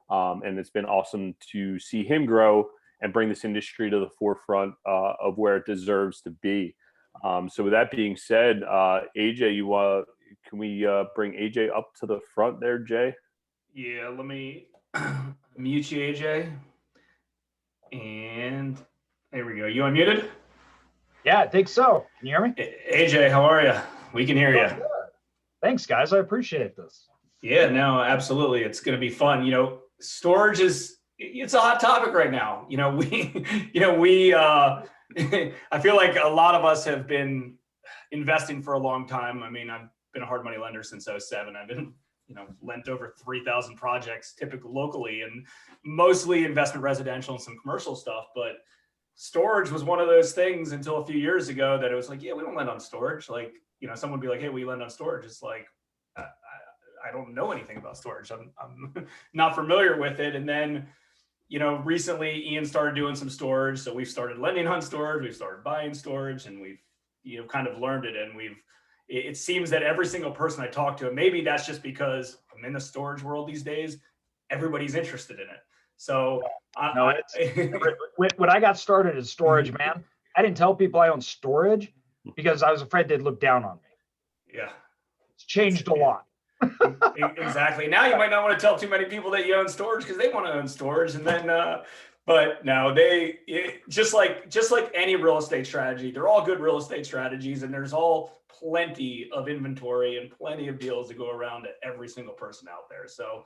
And it's been awesome to see him grow and bring this industry to the forefront of where it deserves to be. So with that being said, AJ, can we bring AJ up to the front there, Jay? Yeah, let me mute you, AJ. And there we go. You unmuted? Yeah, I think so. Can you hear me? AJ, how are you? We can hear you. Thanks, guys. I appreciate this. Yeah, no, absolutely. It's going to be fun. Storage it's a hot topic right now. I feel like a lot of us have been investing for a long time. I mean, I've been a hard money lender since 2007. I've been, lent over 3,000 projects typically locally, and mostly investment residential and some commercial stuff. But storage was one of those things until a few years ago that it was like, yeah, we don't lend on storage. Like, someone would be like, hey, we lend on storage. It's like, I don't know anything about storage. I'm not familiar with it. And then, recently Ian started doing some storage. So we've started lending on storage. We've started buying storage, and we've, kind of learned it. And it seems that every single person I talk to, and maybe that's just because I'm in the storage world these days, everybody's interested in it. So when I got started in storage, man, I didn't tell people I own storage because I was afraid they'd look down on me. Yeah. It's changed a lot. Exactly. Now you might not want to tell too many people that you own storage because they want to own storage, and then but no, just like any real estate strategy, they're all good real estate strategies, and there's all plenty of inventory and plenty of deals to go around to every single person out there. So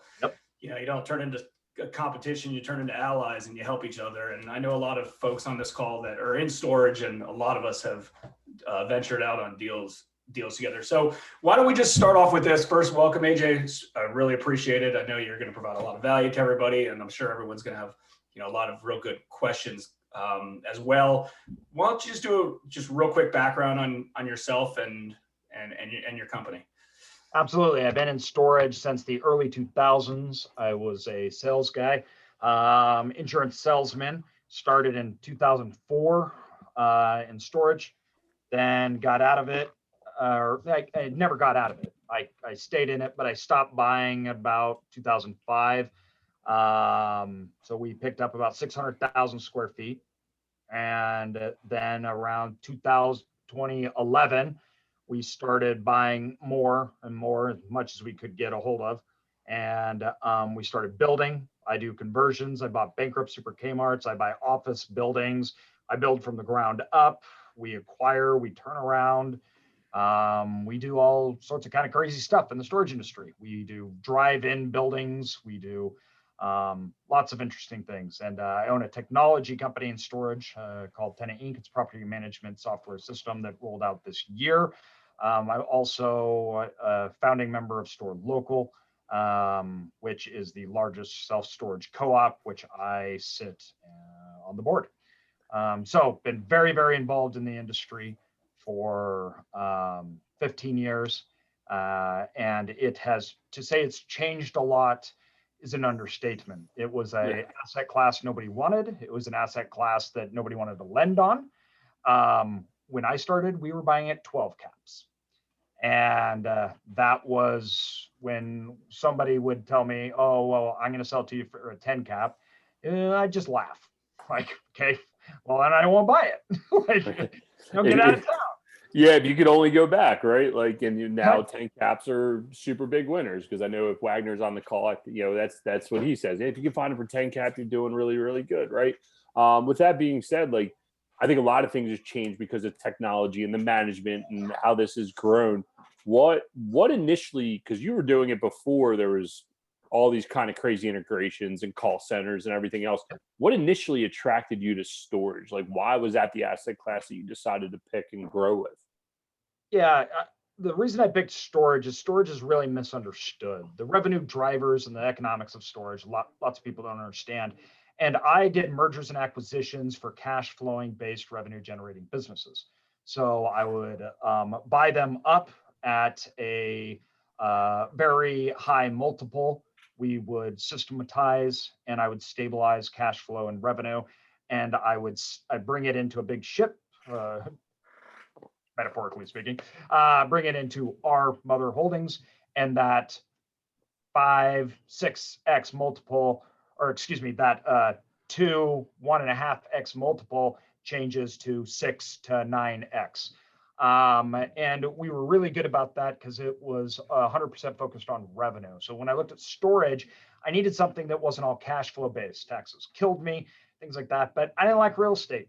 you don't turn into a competition, you turn into allies, and you help each other. And I know a lot of folks on this call that are in storage, and a lot of us have ventured out on deals together. So why don't we just start off with this? First, welcome, AJ. I really appreciate it. I know you're going to provide a lot of value to everybody, and I'm sure everyone's going to have a lot of real good questions as well. Why don't you just do a real quick background on yourself and your company? Absolutely. I've been in storage since the early 2000s. I was a sales guy, insurance salesman. Started in 2004 in storage, then got out of it. I never got out of it. I stayed in it, but I stopped buying about 2005. So we picked up about 600,000 square feet. And then around 2011, we started buying more and more, as much as we could get a hold of. And we started building. I do conversions. I bought bankrupt super Kmarts. I buy office buildings. I build from the ground up. We acquire, we turn around. We do all sorts of kind of crazy stuff in the storage industry. We do drive-in buildings. We do lots of interesting things. And I own a technology company in storage called Tenant Inc. It's a property management software system that rolled out this year. I'm also a founding member of Store Local, which is the largest self-storage co-op, which I sit on the board. So been very, very involved in the industry for 15 years. And it has, to say it's changed a lot is an understatement. It was an asset class nobody wanted. It was an asset class that nobody wanted to lend on. When I started, we were buying at 12 caps. And that was when somebody would tell me, oh, well, I'm going to sell to you for a 10 cap. I'd just laugh. Like, okay, well, then I won't buy it. Like, get out of town. Yeah, if you could only go back, right? Like, and now 10 caps are super big winners, because I know if Wagner's on the call, that's what he says. If you can find it for 10 cap, you're doing really, really good, right? With that being said, like, I think a lot of things have changed because of technology and the management and how this has grown. What initially, because you were doing it before there was all these kind of crazy integrations and call centers and everything else, what initially attracted you to storage? Like, why was that the asset class that you decided to pick and grow with? Yeah, the reason I picked storage is really misunderstood. The revenue drivers and the economics of storage, lots of people don't understand. And I did mergers and acquisitions for cash flowing based revenue generating businesses. So I would buy them up at a very high multiple. We would systematize and I would stabilize cash flow and revenue. And I'd bring it into a big ship, metaphorically speaking, bring it into our mother holdings, and that 5-6x multiple or excuse me, that 1.5x multiple changes to 6 to 9x. And we were really good about that because it was 100% focused on revenue. So when I looked at storage, I needed something that wasn't all cash flow based. Taxes killed me, things like that. But I didn't like real estate.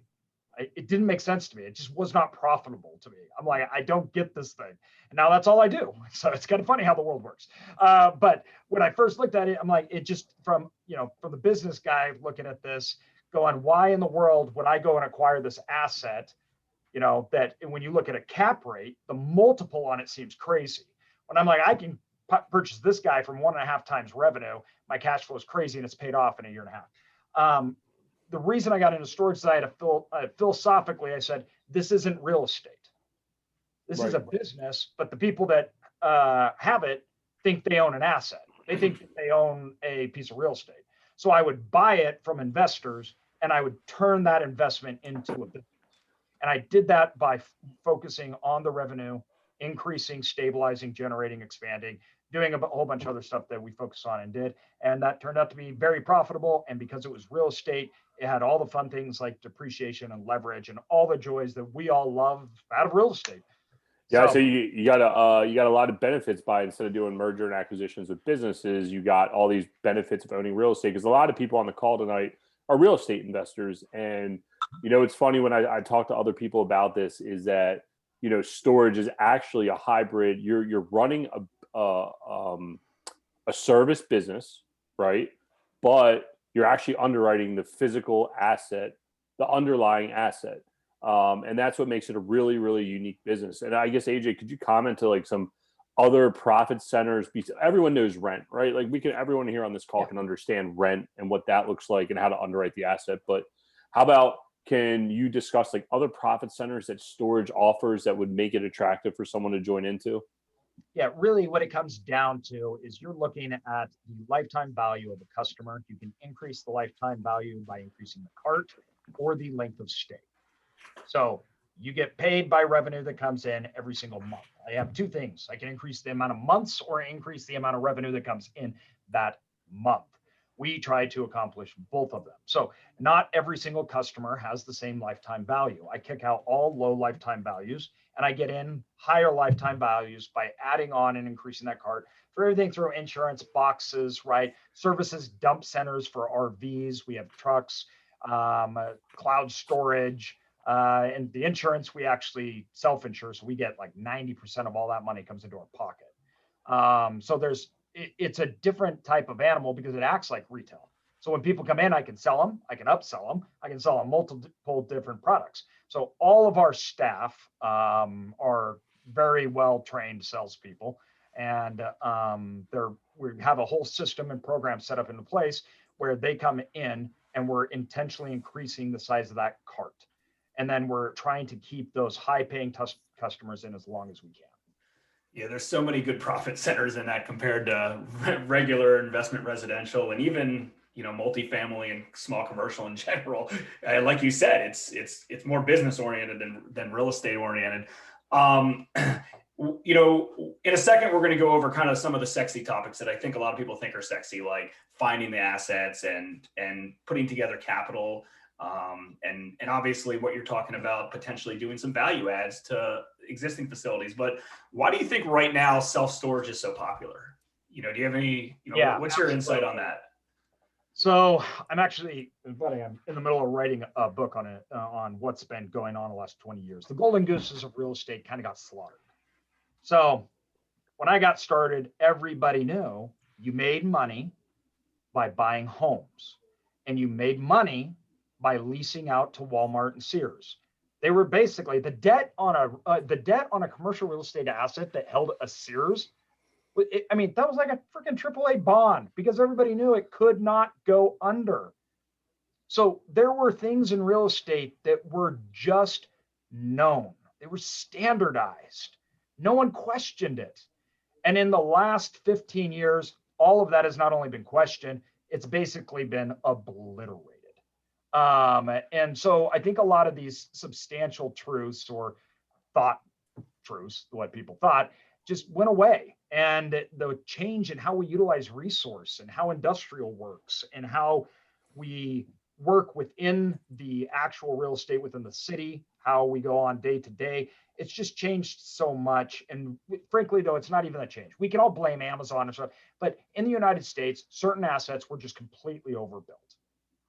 It didn't make sense to me. It just was not profitable to me. I'm like, I don't get this thing. And now that's all I do. So it's kind of funny how the world works. But when I first looked at it, I'm like, it just from the business guy looking at this, going, why in the world would I go and acquire this asset? That when you look at a cap rate, the multiple on it seems crazy. When I'm like, I can purchase this guy from 1.5 times revenue, my cash flow is crazy and it's paid off in a year and a half. The reason I got into storage side, philosophically, I said, this isn't real estate. This is a business, but the people that have it think they own an asset. They think that they own a piece of real estate. So I would buy it from investors and I would turn that investment into a business. And I did that by focusing on the revenue, increasing, stabilizing, generating, expanding, doing a whole bunch of other stuff that we focus on and did. And that turned out to be very profitable. And because it was real estate, it had all the fun things like depreciation and leverage and all the joys that we all love out of real estate. Yeah, so you got a lot of benefits by, instead of doing merger and acquisitions with businesses, you got all these benefits of owning real estate, because a lot of people on the call tonight are real estate investors. And it's funny when I talk to other people about this, is that storage is actually a hybrid. You're running a service business, right? But you're actually underwriting the physical asset, the underlying asset. And that's what makes it a really, really unique business. And I guess, AJ, could you comment to like some other profit centers? Everyone knows rent, right? Like everyone here on this call can understand rent and what that looks like and how to underwrite the asset. But how about, can you discuss like other profit centers that storage offers that would make it attractive for someone to join into? Yeah, really what it comes down to is you're looking at the lifetime value of a customer. You can increase the lifetime value by increasing the cart or the length of stay. So you get paid by revenue that comes in every single month. I have two things. I can increase the amount of months or increase the amount of revenue that comes in that month. We try to accomplish both of them. So not every single customer has the same lifetime value. I kick out all low lifetime values and I get in higher lifetime values by adding on and increasing that cart for everything through insurance, boxes, right? Services, dump centers for RVs. We have trucks, cloud storage, and the insurance, we actually self-insure. So we get like 90% of all that money comes into our pocket. So it's a different type of animal because it acts like retail. So when people come in, I can sell them, I can upsell them, I can sell them multiple different products. So all of our staff are very well-trained salespeople, and we have a whole system and program set up into place where they come in and we're intentionally increasing the size of that cart. And then we're trying to keep those high-paying customers in as long as we can. Yeah, there's so many good profit centers in that compared to regular investment residential and even multifamily and small commercial in general. Like you said, it's more business oriented than real estate oriented. In a second, we're going to go over kind of some of the sexy topics that I think a lot of people think are sexy, like finding the assets and putting together capital. And obviously what you're talking about, potentially doing some value adds to existing facilities. But why do you think right now self-storage is so popular? Do you have any, what's your insight on that? So I'm actually, I'm in the middle of writing a book on it, on what's been going on the last 20 years. The golden gooses of real estate kind of got slaughtered. So when I got started, everybody knew you made money by buying homes, and you made money by leasing out to Walmart and Sears. They were basically the debt on a commercial real estate asset that held a Sears. That was like a freaking AAA bond because everybody knew it could not go under. So there were things in real estate that were just known. They were standardized. No one questioned it. And in the last 15 years, all of that has not only been questioned, it's basically been obliterated. And so I think a lot of these substantial truths or thought truths, what people thought, just went away. And the change in how we utilize resource and how industrial works and how we work within the actual real estate within the city, how we go on day to day, it's just changed so much. And frankly, though, it's not even a change. We can all blame Amazon and stuff, but in the United States, certain assets were just completely overbuilt,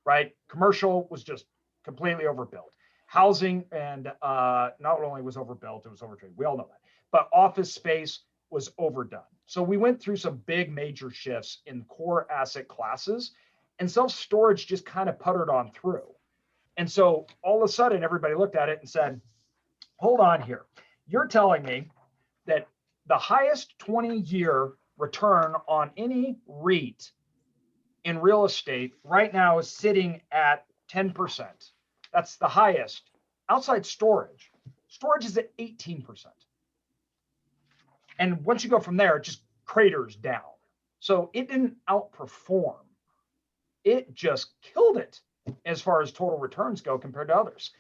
right? Commercial was just completely overbuilt. Housing and not only was overbuilt, it was overtraded. We all know that. But office space was overdone. So we went through some big major shifts in core asset classes, and self-storage just kind of puttered on through. And so all of a sudden, everybody looked at it and said, hold on here. You're telling me that the highest 20-year return on any REIT in real estate right now is sitting at 10%. That's the highest. Outside storage, storage is at 18%. And once you go from there, it just craters down. So it didn't outperform. It just killed it as far as total returns go compared to others.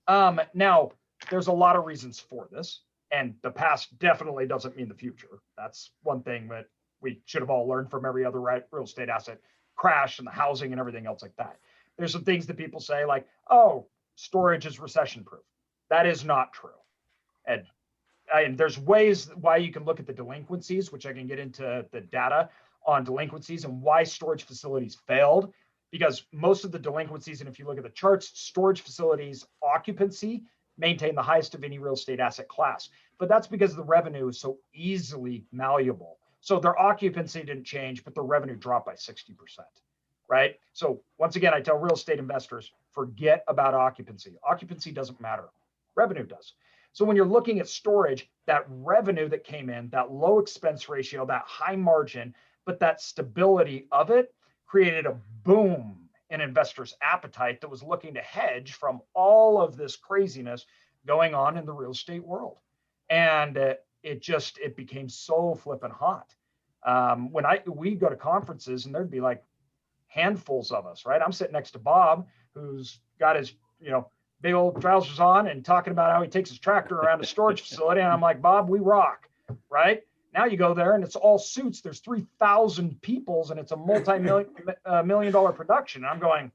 Now, there's a lot of reasons for this, and the past definitely doesn't mean the future. That's one thing that we should have all learned from every other real estate asset crash and the housing and everything else like that. There's some things that people say like, oh, storage is recession proof. That is not true. And there's ways why you can look at the delinquencies, which I can get into the data on delinquencies and why storage facilities failed, because most of the delinquencies, and if you look at the charts, storage facilities occupancy maintain the highest of any real estate asset class. But that's because the revenue is so easily malleable. So their occupancy didn't change, but their revenue dropped by 60%, right? So once again, I tell real estate investors, forget about occupancy. Occupancy doesn't matter. Revenue does. So when you're looking at storage, that revenue that came in, that low expense ratio, that high margin, but that stability of it created a boom in investors' appetite that was looking to hedge from all of this craziness going on in the real estate world. And it became so flipping hot. When we go to conferences and there'd be like handfuls of us, right? I'm sitting next to Bob, who's got his, big old trousers on and talking about how he takes his tractor around a storage facility. And I'm like, Bob, we rock, right? Now you go there and it's all suits. There's 3,000 peoples and it's a multi-million dollar production. And I'm going,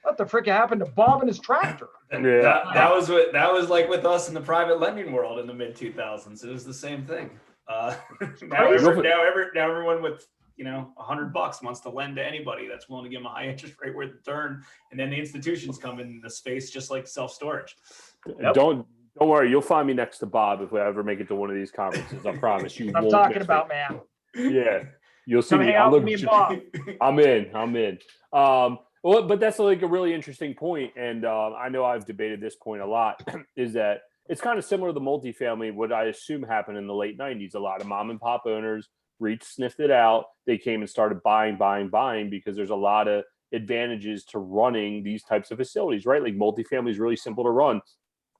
what the frick happened to Bob and his tractor? Yeah. That was like with us in the private lending world in the mid 2000s. It was the same thing. Now everyone with $100 wants to lend to anybody that's willing to give them a high interest rate worth of return, and then the institutions come in the space just like self-storage. Yep. Don't worry, you'll find me next to Bob if we ever make it to one of these conferences. I promise you. I'm talking about, man. Yeah, you'll see Come me. hang out with me and Bob. I'm in. Well, but that's like a really interesting point, and I know I've debated this point a lot. Is that it's kind of similar to the multifamily, what I assume happened in the late 90s. A lot of mom and pop owners sniffed it out. They came and started buying because there's a lot of advantages to running these types of facilities, right? Like multifamily is really simple to run.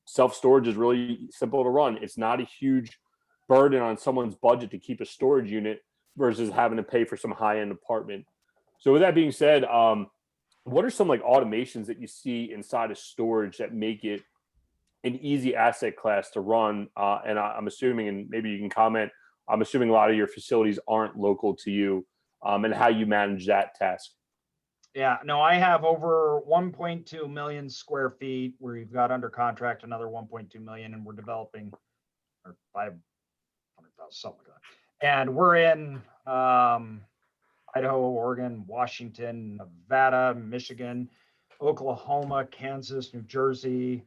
Self-storage is really simple to run. It's not a huge burden on someone's budget to keep a storage unit versus having to pay for some high-end apartment. So with that being said, what are some like automations that you see inside of storage that make it an easy asset class to run? And I'm assuming, and maybe you can comment, I'm assuming a lot of your facilities aren't local to you, and how you manage that task. Yeah, no, I have over 1.2 million square feet where we've got under contract another 1.2 million, and we're developing, or 500,000, something like that. And we're in Idaho, Oregon, Washington, Nevada, Michigan, Oklahoma, Kansas, New Jersey,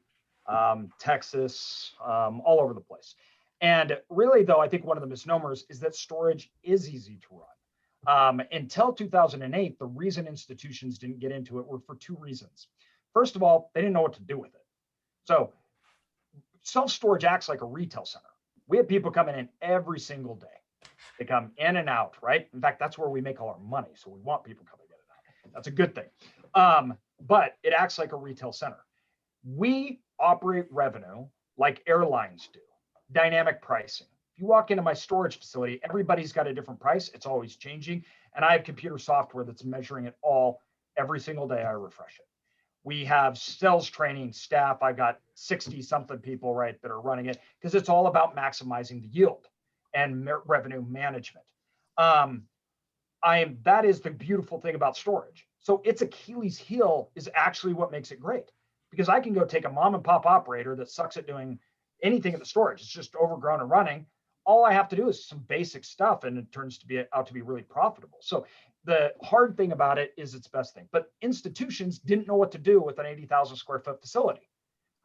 Texas, all over the place. And really, though, I think one of the misnomers is that storage is easy to run. Until 2008, the reason institutions didn't get into it were for two reasons. First of all, they didn't know what to do with it. So self-storage acts like a retail center. We have people coming in every single day. They come in and out, right? In fact, that's where we make all our money. So we want people coming in and out. That's a good thing. But it acts like a retail center. We operate revenue like airlines do. Dynamic pricing. If you walk into my storage facility, everybody's got a different price. It's always changing. And I have computer software that's measuring it all every single day. I refresh it. We have sales training staff. I got 60 something people, right, that are running it, because it's all about maximizing the yield and revenue management. That is the beautiful thing about storage. So its Achilles heel is actually what makes it great, because I can go take a mom and pop operator that sucks at doing anything in the storage. It's just overgrown and running. All I have to do is some basic stuff, and it turns out to be really profitable. So the hard thing about it is its best thing. But institutions didn't know what to do with an 80,000 square foot facility.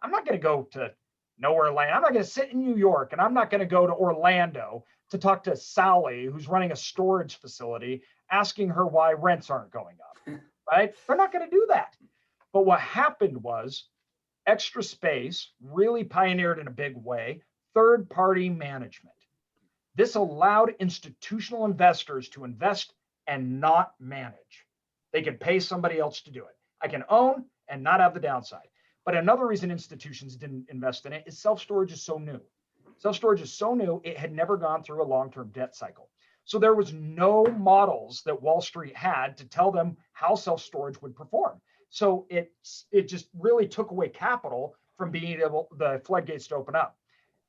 I'm not going to go to nowhere land. I'm not going to sit in New York, and I'm not going to go to Orlando to talk to Sally, who's running a storage facility, asking her why rents aren't going up, right? They're not going to do that. But what happened was Extra Space really pioneered in a big way third-party management. This allowed institutional investors to invest and not manage. They could pay somebody else to do it. I can own and not have the downside. But another reason institutions didn't invest in it is self-storage is so new. Self-storage is so new, it had never gone through a long-term debt cycle. So there was no models that Wall Street had to tell them how self-storage would perform. So it just really took away capital from being able, the floodgates to open up.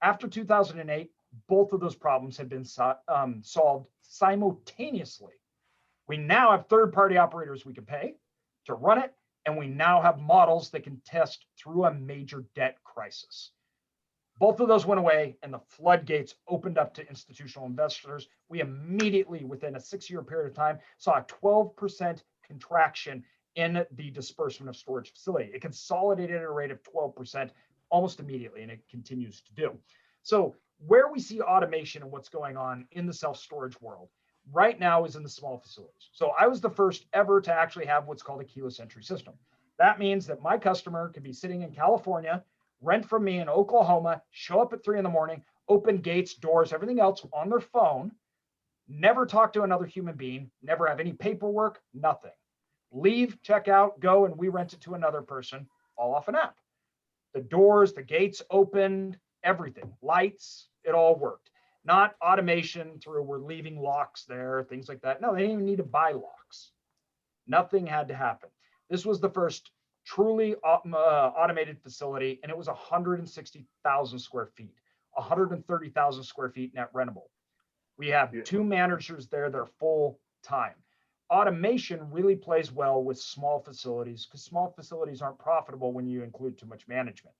After 2008, both of those problems had been solved simultaneously. We now have third-party operators we can pay to run it, and we now have models that can test through a major debt crisis. Both of those went away, and the floodgates opened up to institutional investors. We immediately, within a 6-year period of time, saw a 12% contraction in the disbursement of storage facility. It consolidated at a rate of 12% almost immediately, and it continues to do. So where we see automation and what's going on in the self-storage world right now is in the small facilities. So I was the first ever to actually have what's called a keyless entry system. That means that my customer could be sitting in California, rent from me in Oklahoma, show up at 3 a.m, open gates, doors, everything else on their phone, never talk to another human being, never have any paperwork, nothing. Leave, check out, go, and we rent it to another person, all off an app. The doors, the gates opened, everything, lights, it all worked. Not automation through we're leaving locks there, things like that. No, they didn't even need to buy locks. Nothing had to happen. This was the first truly automated facility, and it was 160,000 square feet, 130,000 square feet net rentable. We have 2 managers there that are full time. Automation really plays well with small facilities because small facilities aren't profitable when you include too much management.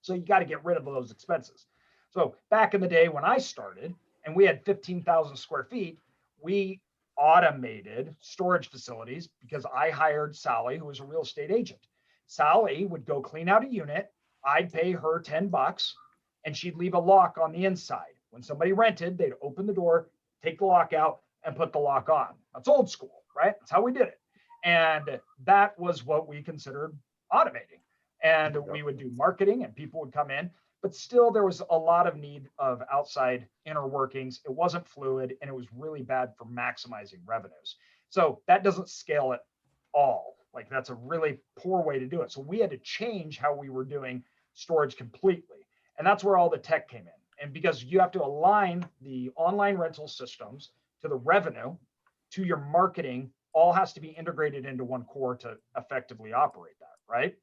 So you got to get rid of those expenses. So back in the day when I started and we had 15,000 square feet, we automated storage facilities because I hired Sally, who was a real estate agent. Sally would go clean out a unit. I'd pay her $10 and she'd leave a lock on the inside. When somebody rented, they'd open the door, take the lock out, and put the lock on. That's old school, right? That's how we did it. And that was what we considered automating. And we would do marketing and people would come in, but still there was a lot of need of outside inner workings. It wasn't fluid and it was really bad for maximizing revenues. So that doesn't scale at all. Like that's a really poor way to do it. So we had to change how we were doing storage completely. And that's where all the tech came in. And because you have to align the online rental systems to the revenue, to your marketing, all has to be integrated into one core to effectively operate that, right?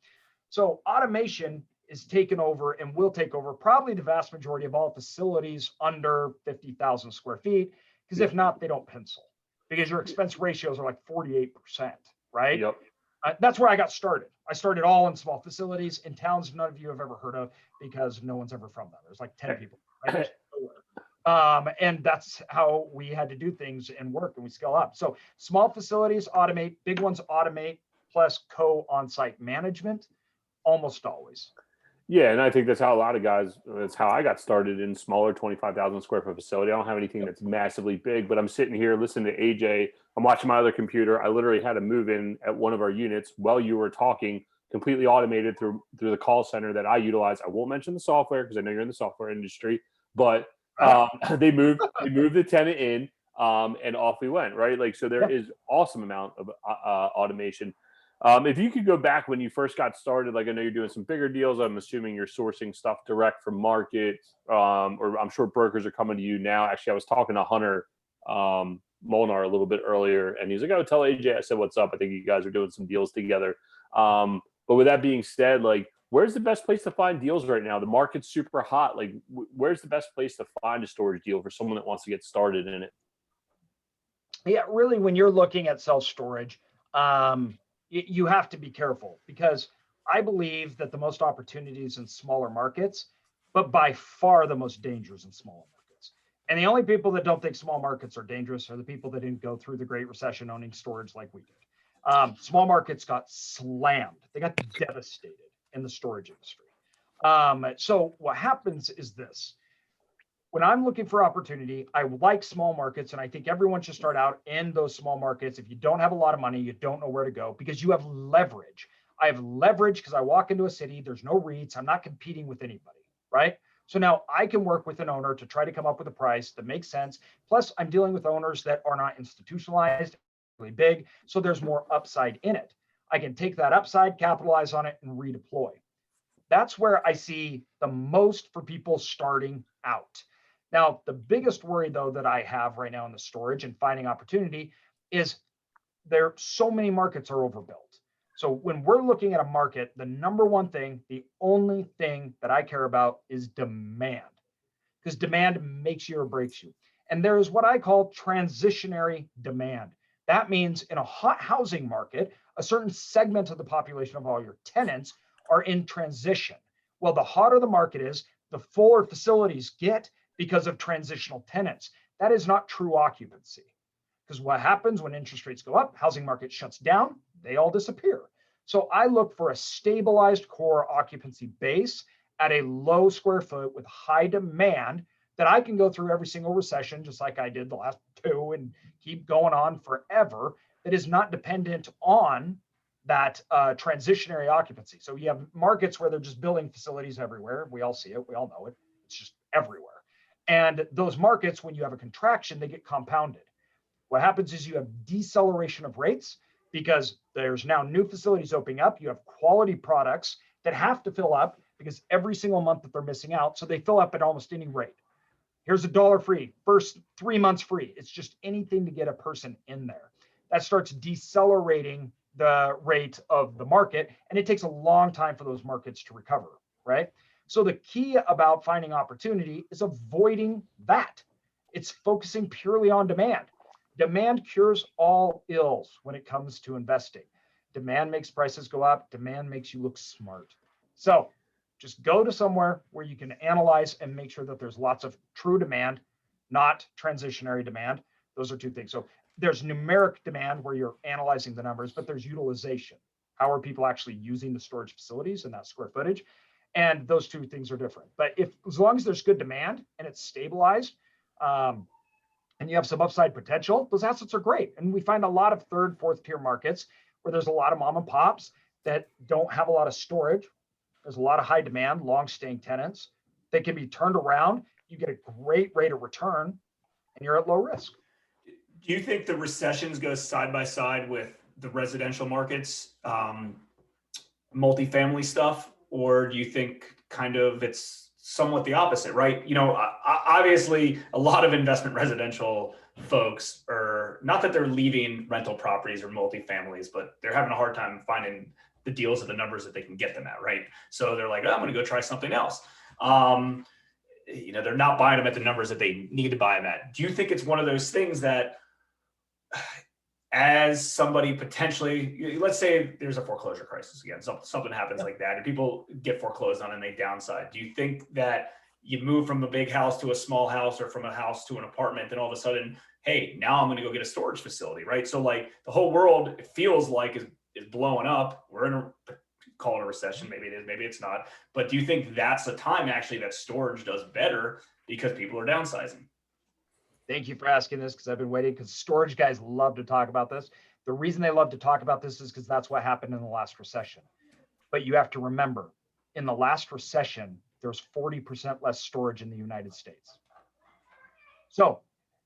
So automation is taken over and will take over probably the vast majority of all facilities under 50,000 square feet, because if not, they don't pencil because your expense ratios are like 48%, right? Yep. That's where I got started. I started all in small facilities in towns none of you have ever heard of because no one's ever from them. There's like 10 people, right? And that's how we had to do things and work and we scale up. So small facilities automate, big ones automate, plus on-site management almost always. Yeah, and I think that's how a lot of guys, that's how I got started in smaller 25,000 square foot facility. I don't have anything that's massively big, but I'm sitting here listening to AJ. I'm watching my other computer. I literally had to move in at one of our units while you were talking, completely automated through the call center that I utilize. I won't mention the software because I know you're in the software industry, but they moved the tenant in and off we went, right? Like, so there is awesome amount of automation. If you could go back when you first got started, like I know you're doing some bigger deals. I'm assuming you're sourcing stuff direct from market, or I'm sure brokers are coming to you now. Actually, I was talking to Hunter Molnar a little bit earlier, and he's like, "Oh, tell AJ I said what's up. I think you guys are doing some deals together." But with that being said, like, where's the best place to find deals right now? The market's super hot. Like, where's the best place to find a storage deal for someone that wants to get started in it? Yeah, really, when you're looking at self-storage, you have to be careful, because I believe that the most opportunities in smaller markets, but by far the most dangerous in smaller markets. And the only people that don't think small markets are dangerous are the people that didn't go through the Great Recession owning storage like we did. Small markets got slammed. They got devastated in the storage industry. So what happens is this. When I'm looking for opportunity, I like small markets, and I think everyone should start out in those small markets. If you don't have a lot of money, you don't know where to go, because you have leverage. I have leverage because I walk into a city, there's no REITs, I'm not competing with anybody, right? So now I can work with an owner to try to come up with a price that makes sense. Plus, I'm dealing with owners that are not institutionalized, really big, so there's more upside in it. I can take that upside, capitalize on it, and redeploy. That's where I see the most for people starting out. Now, the biggest worry, though, that I have right now in the storage and finding opportunity is there so many markets are overbuilt. So when we're looking at a market, the number one thing, the only thing that I care about is demand, because demand makes you or breaks you. And there is what I call transitionary demand. That means in a hot housing market, a certain segment of the population of all your tenants are in transition. Well, the hotter the market is, the fuller facilities get because of transitional tenants. That is not true occupancy. Because what happens when interest rates go up, housing market shuts down, they all disappear. So I look for a stabilized core occupancy base at a low square foot with high demand that I can go through every single recession, just like I did the last two, and keep going on forever, that is not dependent on that transitionary occupancy. So you have markets where they're just building facilities everywhere. We all see it. We all know it. It's just everywhere. And those markets, when you have a contraction, they get compounded. What happens is you have deceleration of rates because there's now new facilities opening up. You have quality products that have to fill up because every single month that they're missing out. So they fill up at almost any rate. Here's $1 free, first 3 months free. It's just anything to get a person in there. That starts decelerating the rate of the market, and it takes a long time for those markets to recover, right? So the key about finding opportunity is avoiding that. It's focusing purely on demand. Demand cures all ills when it comes to investing. Demand makes prices go up. Demand makes you look smart. So just go to somewhere where you can analyze and make sure that there's lots of true demand, not transitionary demand. Those are two things. So there's numeric demand where you're analyzing the numbers, but there's utilization. How are people actually using the storage facilities and that square footage? And those two things are different. But as long as there's good demand and it's stabilized, and you have some upside potential, those assets are great. And we find a lot of third, fourth tier markets where there's a lot of mom and pops that don't have a lot of storage. There's a lot of high demand, long staying tenants. They can be turned around. You get a great rate of return and you're at low risk. Do you think the recessions go side by side with the residential markets, multifamily stuff? Or do you think kind of it's somewhat the opposite, right? You know, obviously a lot of investment residential folks are, not that they're leaving rental properties or multifamilies, but they're having a hard time finding the deals at the numbers that they can get them at, right? So they're like, oh, I'm going to go try something else. You know, they're not buying them at the numbers that they need to buy them at. Do you think it's one of those things that as somebody potentially, let's say there's a foreclosure crisis again, something happens like that and people get foreclosed on and they downside. Do you think that you move from a big house to a small house or from a house to an apartment and all of a sudden, hey, now I'm going to go get a storage facility, right? So like the whole world, it feels like is blowing up. We're in call it a recession. Maybe it is, maybe it's not. But do you think that's the time actually that storage does better because people are downsizing? Thank you for asking this, because I've been waiting, because storage guys love to talk about this. The reason they love to talk about this is because that's what happened in the last recession. But you have to remember, in the last recession, there's 40% less storage in the United States. So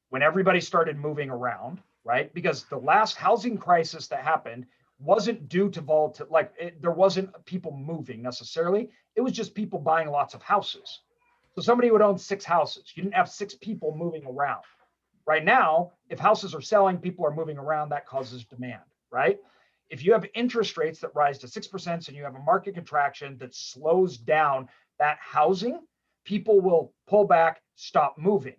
when everybody started moving around, right? Because the last housing crisis that happened wasn't due to volatility, there wasn't people moving necessarily. It was just people buying lots of houses. So somebody would own 6 houses. You didn't have 6 people moving around. Right now, if houses are selling, people are moving around, that causes demand, right? if you have interest rates that rise to 6% and you have a market contraction that slows down that housing, people will pull back, stop moving.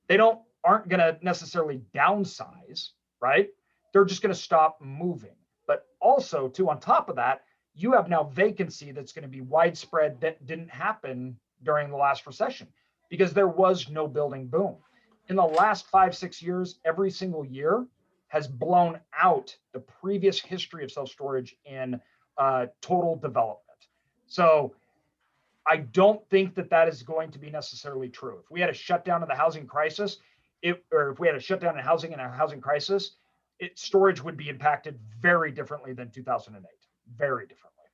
They aren't going to necessarily downsize, right? They're just going to stop moving. But also, too, on top of that, you have now vacancy that's going to be widespread that didn't happen during the last recession because there was no building boom. In the last 5-6 years, every single year has blown out the previous history of self-storage in total development. So I don't think that is going to be necessarily true. If we had a shutdown of the housing crisis, or if we had a shutdown in housing and a housing crisis, storage would be impacted very differently than 2008, very differently.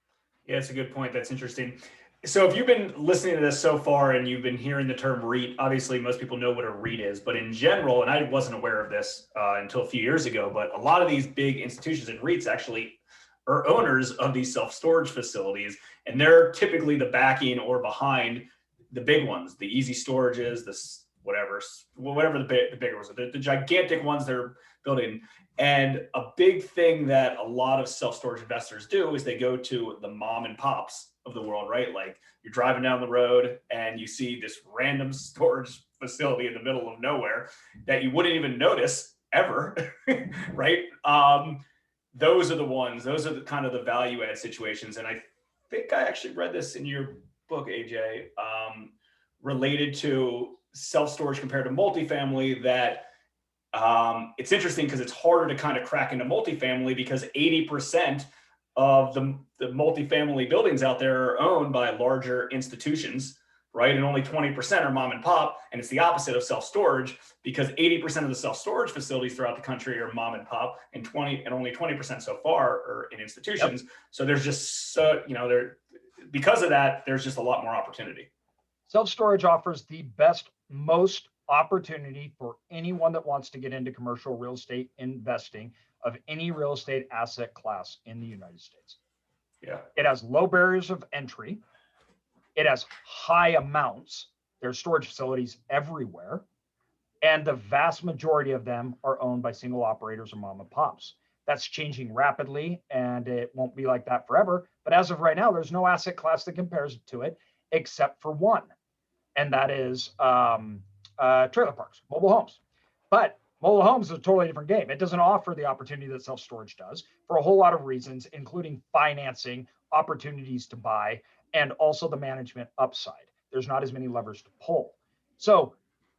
Yeah, that's a good point. That's interesting. So if you've been listening to this so far and you've been hearing the term REIT, obviously most people know what a REIT is, but in general, and I wasn't aware of this until a few years ago, but a lot of these big institutions and REITs actually are owners of these self-storage facilities, and they're typically the backing or behind the big ones, the easy storages, whatever the bigger ones, the gigantic ones they're building. And a big thing that a lot of self-storage investors do is they go to the mom and pops of the world, right? Like you're driving down the road and you see this random storage facility in the middle of nowhere that you wouldn't even notice ever, right? Those are the kind of the value add situations. And I think I actually read this in your book, AJ, related to self-storage compared to multifamily, that it's interesting because it's harder to kind of crack into multifamily because 80% of the multifamily buildings out there are owned by larger institutions, right? And only 20% are mom and pop. And it's the opposite of self-storage because 80% of the self-storage facilities throughout the country are mom and pop, and only 20% so far are in institutions. Yep. So there's just, because of that, there's just a lot more opportunity. Self-storage offers the most opportunity for anyone that wants to get into commercial real estate investing of any real estate asset class in the United States. Yeah. It has low barriers of entry. It has high amounts. There's storage facilities everywhere. And the vast majority of them are owned by single operators or mom and pops. That's changing rapidly, and it won't be like that forever. But as of right now, there's no asset class that compares to it except for one. And that is trailer parks, mobile homes. But mobile homes is a totally different game. It doesn't offer the opportunity that self-storage does for a whole lot of reasons, including financing, opportunities to buy, and also the management upside. There's not as many levers to pull. So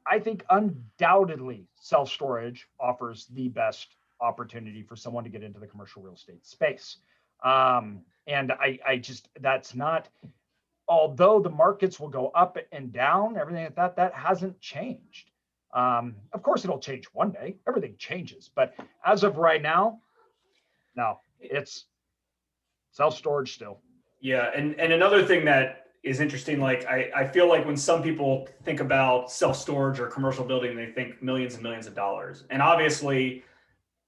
I think undoubtedly self-storage offers the best opportunity for someone to get into the commercial real estate space. And that's not, although the markets will go up and down, everything like that hasn't changed. Of course, it'll change one day. Everything changes. But as of right now, no, it's self-storage still. Yeah. And another thing that is interesting, like I feel like when some people think about self-storage or commercial building, they think millions and millions of dollars. And obviously,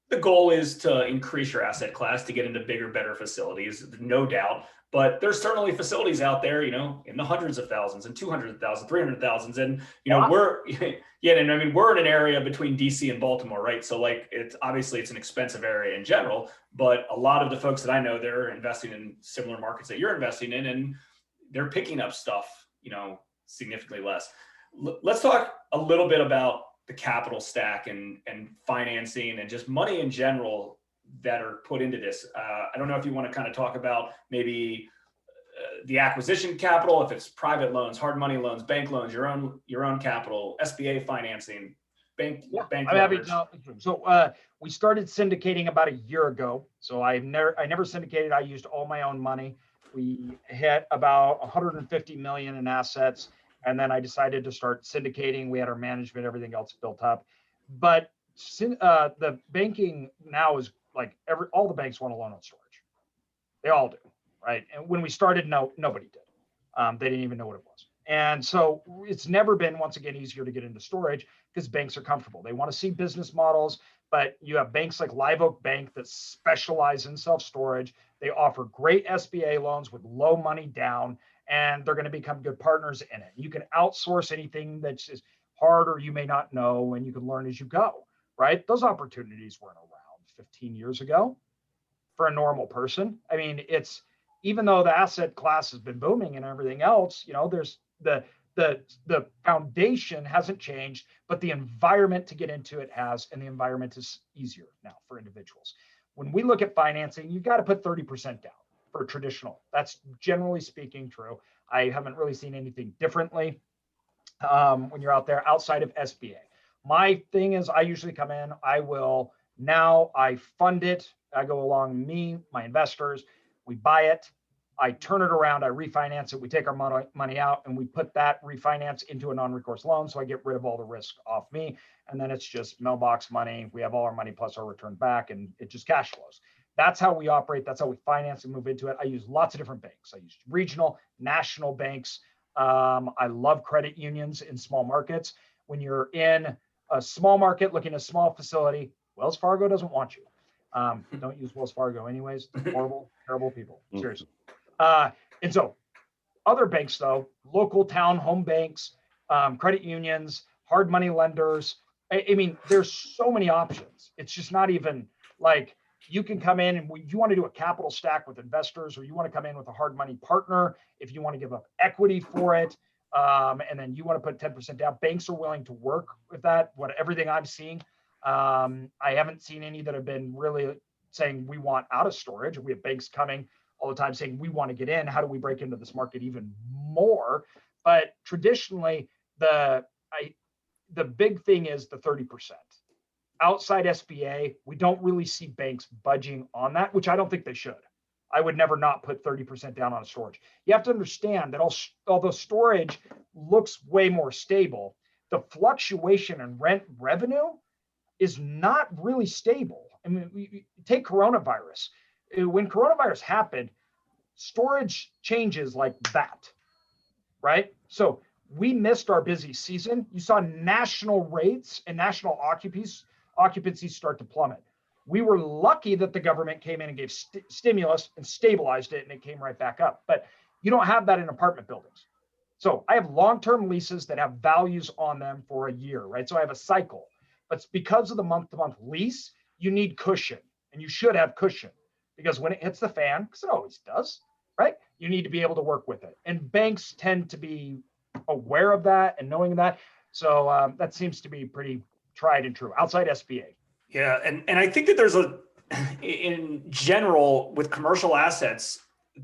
the goal is to increase your asset class to get into bigger, better facilities, no doubt. But there's certainly facilities out there, in the hundreds of thousands and 200,000, 300,000. And, we're in an area between DC and Baltimore, right? So like, it's an expensive area in general, but a lot of the folks that I know, they're investing in similar markets that you're investing in, and they're picking up stuff, significantly less. Let's talk a little bit about the capital stack and financing and just money in general that are put into this. I don't know if you want to kind of talk about maybe the acquisition capital, if it's private loans, hard money loans, bank loans, your own capital, SBA financing, bank leverage. So we started syndicating about a year ago. So I never syndicated. I used all my own money. We hit about 150 million in assets. And then I decided to start syndicating. We had our management, everything else built up. But the banking now is like all the banks want a loan on storage. They all do, right? And when we started, nobody did. They didn't even know what it was. And so it's never been, once again, easier to get into storage because banks are comfortable. They want to see business models, but you have banks like Live Oak Bank that specialize in self-storage. They offer great SBA loans with low money down, and they're going to become good partners in it. You can outsource anything that's just hard or you may not know, and you can learn as you go, right? Those opportunities weren't around 15 years ago for a normal person. I mean, it's, even though the asset class has been booming and everything else, there's the foundation hasn't changed, but the environment to get into it has, and the environment is easier now for individuals. When we look at financing, you've got to put 30% down for traditional. That's generally speaking true. I haven't really seen anything differently when you're out there outside of SBA. My thing is, I usually come in, I fund it. I go along, my investors, we buy it. I turn it around, I refinance it, we take our money out, and we put that refinance into a non-recourse loan. So I get rid of all the risk off me. And then it's just mailbox money. We have all our money plus our return back, and it just cash flows. That's how we operate. That's how we finance and move into it. I use lots of different banks. I use regional, national banks. I love credit unions in small markets. When you're in a small market looking at a small facility, Wells Fargo doesn't want you. Don't use Wells Fargo anyways. Horrible, terrible people. Seriously. And so other banks, though, local town home banks, credit unions, hard money lenders. I mean, there's so many options. It's just not even like you can come in and you want to do a capital stack with investors, or you want to come in with a hard money partner. If you want to give up equity for it, and then you want to put 10% down, banks are willing to work with that. Everything I'm seeing, I haven't seen any that have been really saying we want out of storage. We have banks coming all the time saying we want to get in. How do we break into this market even more? But traditionally, the big thing is the 30%. Outside SBA, we don't really see banks budging on that, which I don't think they should. I would never not put 30% down on storage. You have to understand that although storage looks way more stable, the fluctuation in rent revenue is not really stable. I mean, we take coronavirus. When coronavirus happened, storage changes like that, right? So we missed our busy season. You saw national rates and national occupancy start to plummet. We were lucky that the government came in and gave stimulus and stabilized it, and it came right back up. But you don't have that in apartment buildings. So I have long-term leases that have values on them for a year, right? So I have a cycle. But because of the month-to-month lease, you need cushion, and you should have cushion. Because when it hits the fan, because it always does, right? You need to be able to work with it. And banks tend to be aware of that and knowing that. So that seems to be pretty tried and true outside SBA. Yeah. And I think that in general, with commercial assets,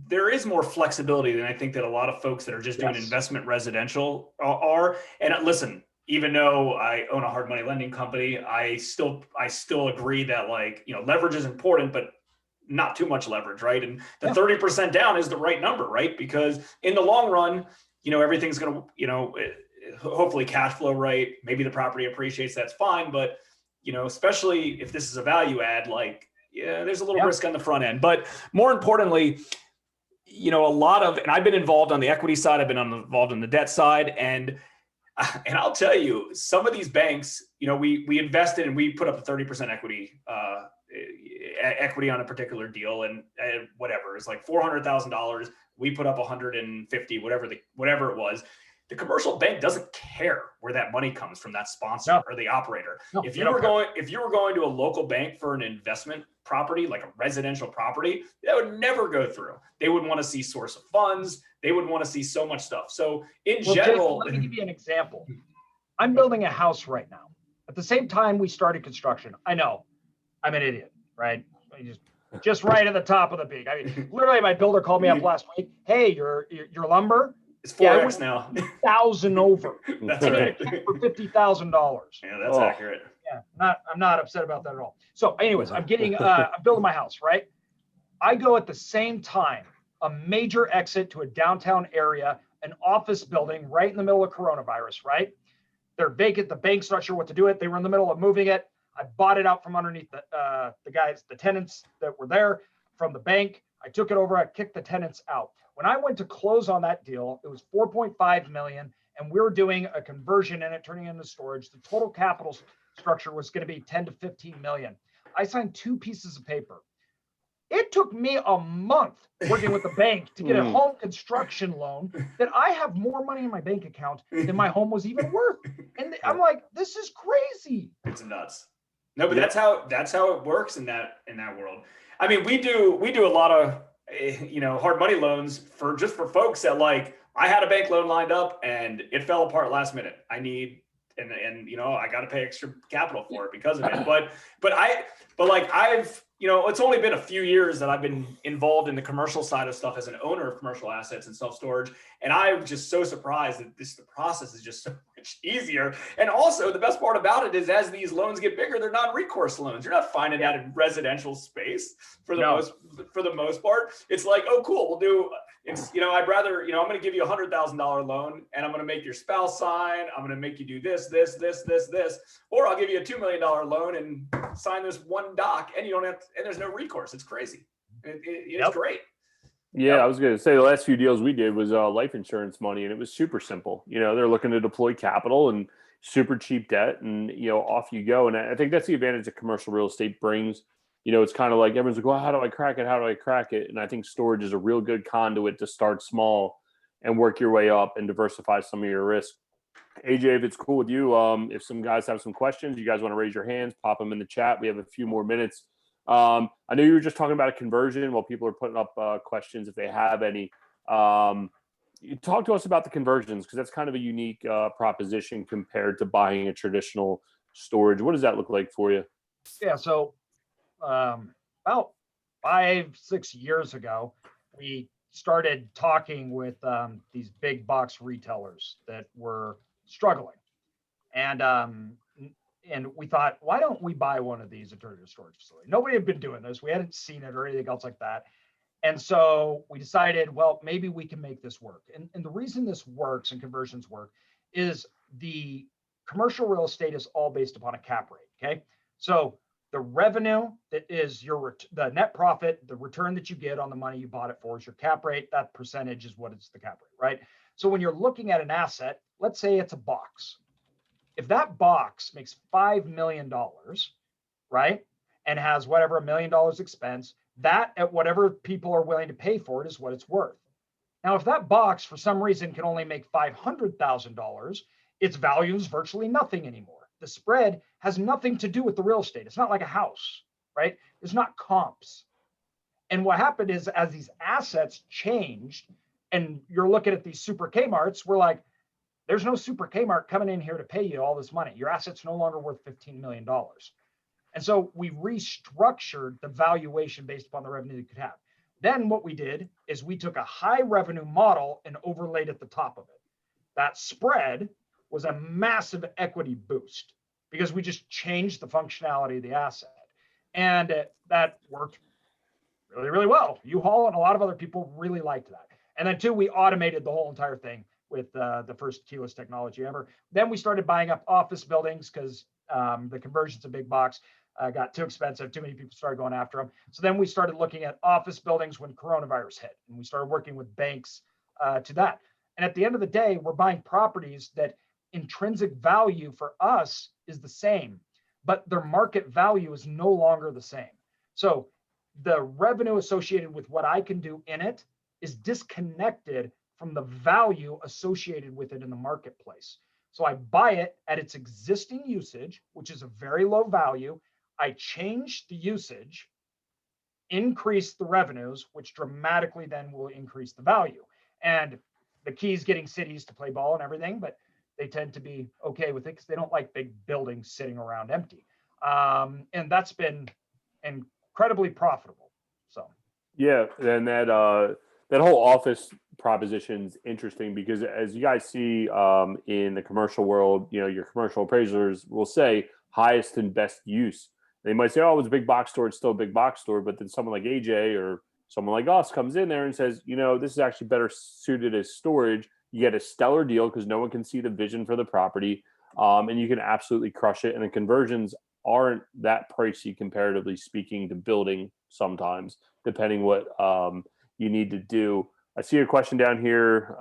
there is more flexibility than I think that a lot of folks that are just doing investment residential are. And listen, even though I own a hard money lending company, I still agree that leverage is important, but not too much leverage, right? And the 30% down is the right number, right? Because in the long run, everything's going to, hopefully cash flow right. Maybe the property appreciates, that's fine. But, especially if this is a value add, there's a little risk on the front end. But more importantly, a lot of, and I've been involved on the equity side, I've been involved on the debt side. And I'll tell you, some of these banks, we invested and we put up a 30% equity on a particular deal, and whatever, it's like $400,000. We put up 150, whatever it was. The commercial bank doesn't care where that money comes from, that sponsor or the operator. No, if you were going to a local bank for an investment property, like a residential property, that would never go through. They would want to see source of funds. They would want to see so much stuff. So in general, let me give you an example. I'm building a house right now. At the same time we started construction. I know I'm an idiot, right? Just right at the top of the peak. I mean, literally, my builder called me up last week. Hey, your lumber. It's 4X now. 1,000 over. That's right. For $50,000. Yeah, that's accurate. Yeah, I'm not upset about that at all. So, anyways, I'm building my house, right? I go at the same time, a major exit to a downtown area, an office building right in the middle of coronavirus, right? They're vacant. The bank's not sure what to do with it. They were in the middle of moving it. I bought it out from underneath the tenants that were there from the bank. I took it over. I kicked the tenants out. When I went to close on that deal, it was $4.5 million, and we were doing a conversion in it, turning it into storage. The total capital structure was going to be 10 to 15 million. I signed 2 pieces of paper. It took me a month working with the bank to get a home construction loan that I have more money in my bank account than my home was even worth. And I'm like, this is crazy. It's nuts. No, but that's how it works in that world. I mean, we do a lot of hard money loans for folks that like, I had a bank loan lined up and it fell apart last minute. I need and I got to pay extra capital for it because of it. But I've it's only been a few years that I've been involved in the commercial side of stuff as an owner of commercial assets and self-storage. And I'm just so surprised that the process is just so much easier. And also the best part about it is as these loans get bigger, they're non-recourse loans. You're not finding that in residential space for the most part. It's like, oh, cool. We'll do I'd rather, I'm going to give you $100,000 loan and I'm going to make your spouse sign. I'm going to make you do this, or I'll give you a $2 million loan and sign this one doc and you don't have to, and there's no recourse. It's crazy. It's great. Yeah, I was going to say the last few deals we did was life insurance money, and it was super simple. They're looking to deploy capital and super cheap debt, and off you go. And I think that's the advantage that commercial real estate brings. It's kind of like everyone's like, well, how do I crack it? How do I crack it? And I think storage is a real good conduit to start small and work your way up and diversify some of your risk. AJ, if it's cool with you, if some guys have some questions, you guys want to raise your hands, pop them in the chat. We have a few more minutes. I know you were just talking about a conversion while people are putting up questions if they have any. You talk to us about the conversions because that's kind of a unique proposition compared to buying a traditional storage. What does that look like for you? Yeah, so about 5-6 years ago, we started talking with these big box retailers that were struggling. And we thought, why don't we buy one of these alternative storage facilities? Nobody had been doing this. We hadn't seen it or anything else like that. And so we decided, well, maybe we can make this work. And the reason this works and conversions work is the commercial real estate is all based upon a cap rate, okay? So the revenue that is the net profit, the return that you get on the money you bought it for is your cap rate. That percentage is what is the cap rate, right? So when you're looking at an asset, let's say it's a box. If that box makes $5 million, right, and has whatever $1 million expense, that at whatever people are willing to pay for it is what it's worth. Now, if that box for some reason can only make $500,000, its value is virtually nothing anymore. The spread has nothing to do with the real estate. It's not like a house, right? It's not comps. And what happened is as these assets changed, and you're looking at these super Kmarts, we're like, there's no super Kmart coming in here to pay you all this money. Your asset's no longer worth $15 million. And so we restructured the valuation based upon the revenue you could have. Then what we did is we took a high revenue model and overlaid at the top of it. That spread was a massive equity boost because we just changed the functionality of the asset. And that worked really, really well. U-Haul and a lot of other people really liked that. And then two, we automated the whole entire thing with the first keyless technology ever. Then we started buying up office buildings because the conversions of big box got too expensive. Too many people started going after them. So then we started looking at office buildings when coronavirus hit, and we started working with banks to that. And at the end of the day, we're buying properties that intrinsic value for us is the same, but their market value is no longer the same. So the revenue associated with what I can do in it is disconnected from the value associated with it in the marketplace. So I buy it at its existing usage, which is a very low value. I change the usage, increase the revenues, which dramatically then will increase the value. And the key is getting cities to play ball and everything, but they tend to be okay with it because they don't like big buildings sitting around empty. And that's been incredibly profitable. So yeah, and that whole office proposition's interesting because as you guys see in the commercial world, your commercial appraisers will say highest and best use. They might say, oh, it's a big box store, it's still a big box store, but then someone like AJ or someone like us comes in there and says, this is actually better suited as storage. You get a stellar deal because no one can see the vision for the property, and you can absolutely crush it. And the conversions aren't that pricey comparatively speaking to building sometimes, depending what you need to do. I see a question down here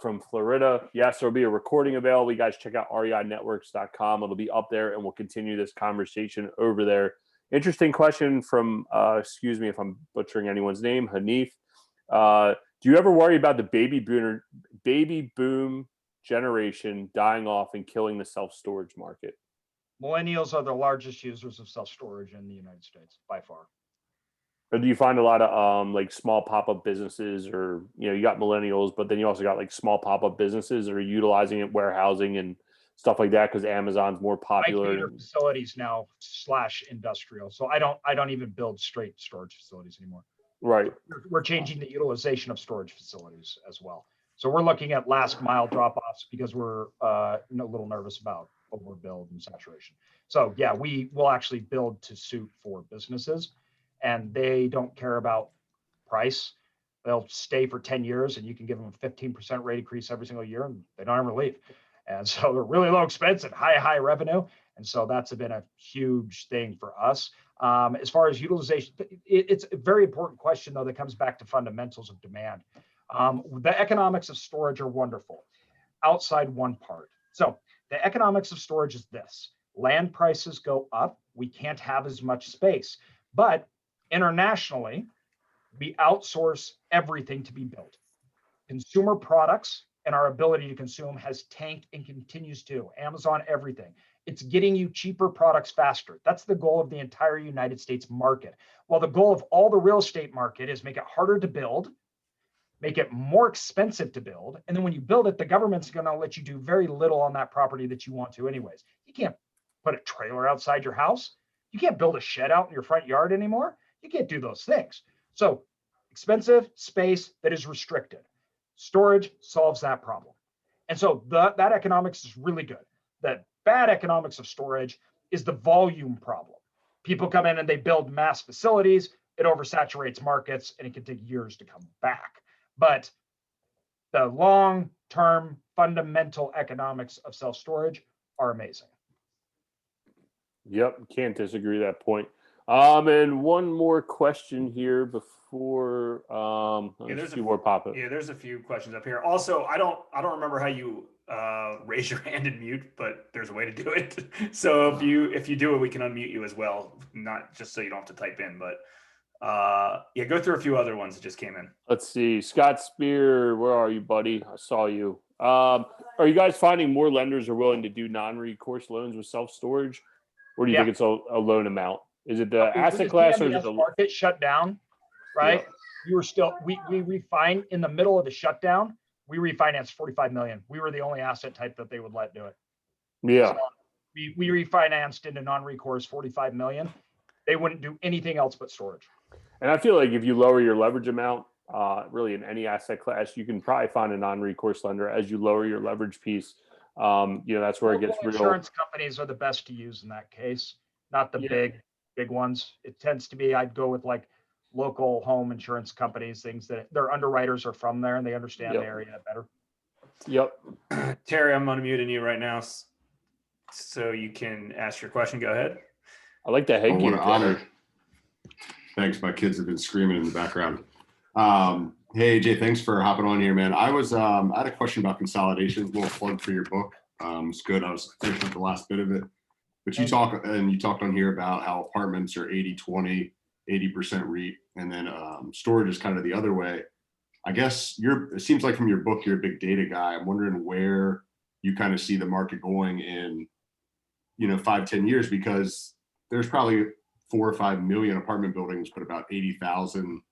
from Florida. Yes, there'll be a recording available. You guys check out reinetworks.com. It'll be up there, and we'll continue this conversation over there. Interesting question from, excuse me if I'm butchering anyone's name, Hanif. Do you ever worry about the baby boom generation dying off and killing the self-storage market? Millennials are the largest users of self-storage in the United States by far. Or do you find a lot of like small pop-up businesses, or you got millennials, but then you also got like small pop-up businesses that are utilizing it, warehousing and stuff like that, because Amazon's more I popular? cater facilities now / industrial, so I don't even build straight storage facilities anymore. Right. We're changing the utilization of storage facilities as well. So we're looking at last mile drop-offs because we're a little nervous about overbuild and saturation. So yeah, we will actually build to suit for businesses, and they don't care about price. They'll stay for 10 years and you can give them a 15% rate increase every single year and they don't ever leave. And so they're really low expense and high revenue. And so that's been a huge thing for us. As far as utilization, it's a very important question, though, that comes back to fundamentals of demand. The economics of storage are wonderful outside one part. So the economics of storage is this: land prices go up, we can't have as much space, but internationally, we outsource everything to be built. Consumer products and our ability to consume has tanked and continues to. Amazon, everything. It's getting you cheaper products faster. That's the goal of the entire United States market. While the goal of all the real estate market is make it harder to build, make it more expensive to build, and then when you build it, the government's going to let you do very little on that property that you want to anyways. You can't put a trailer outside your house. You can't build a shed out in your front yard anymore. You can't do those things. So expensive space that is restricted. Storage solves that problem. And so that economics is really good. The bad economics of storage is the volume problem. People come in and they build mass facilities, it oversaturates markets, and it can take years to come back. But the long-term fundamental economics of self-storage are amazing. Yep, can't disagree with that point. And one more question here before there's a few more pop up. Yeah, there's a few questions up here. Also, I don't remember how you raise your hand and mute, but there's a way to do it. So if you do it, we can unmute you as well, not just so you don't have to type in, but yeah, go through a few other ones that just came in. Let's see. Scott Spear, where are you, buddy? I saw you. Are you guys finding more lenders are willing to do non-recourse loans with self-storage? Or do you think it's a loan amount? Is it the asset class or is it the market shut down? Right. Yeah. You were still we refined in the middle of the shutdown. We refinanced 45 million. We were the only asset type that they would let do it. Yeah. So we refinanced into non-recourse 45 million. They wouldn't do anything else but storage. And I feel like if you lower your leverage amount, really in any asset class, you can probably find a non-recourse lender as you lower your leverage piece. That's where it gets real. Insurance companies are the best to use in that case, not the big ones. It tends to be, I'd go with like local home insurance companies, things that their underwriters are from there and they understand the area better. Yep. Terry, I'm unmuting you right now, so you can ask your question. Go ahead. I like that headgear. What an honor. Thanks. My kids have been screaming in the background. Hey, AJ, thanks for hopping on here, man. I had a question about consolidation, a little plug for your book. It's good. I was finishing up the last bit of it. But you talked on here about how apartments are 80-20, 80% REIT, and then storage is kind of the other way. I guess it seems like from your book, you're a big data guy. I'm wondering where you kind of see the market going in, 5-10 years, because there's probably 4 or 5 million apartment buildings, but about 80,000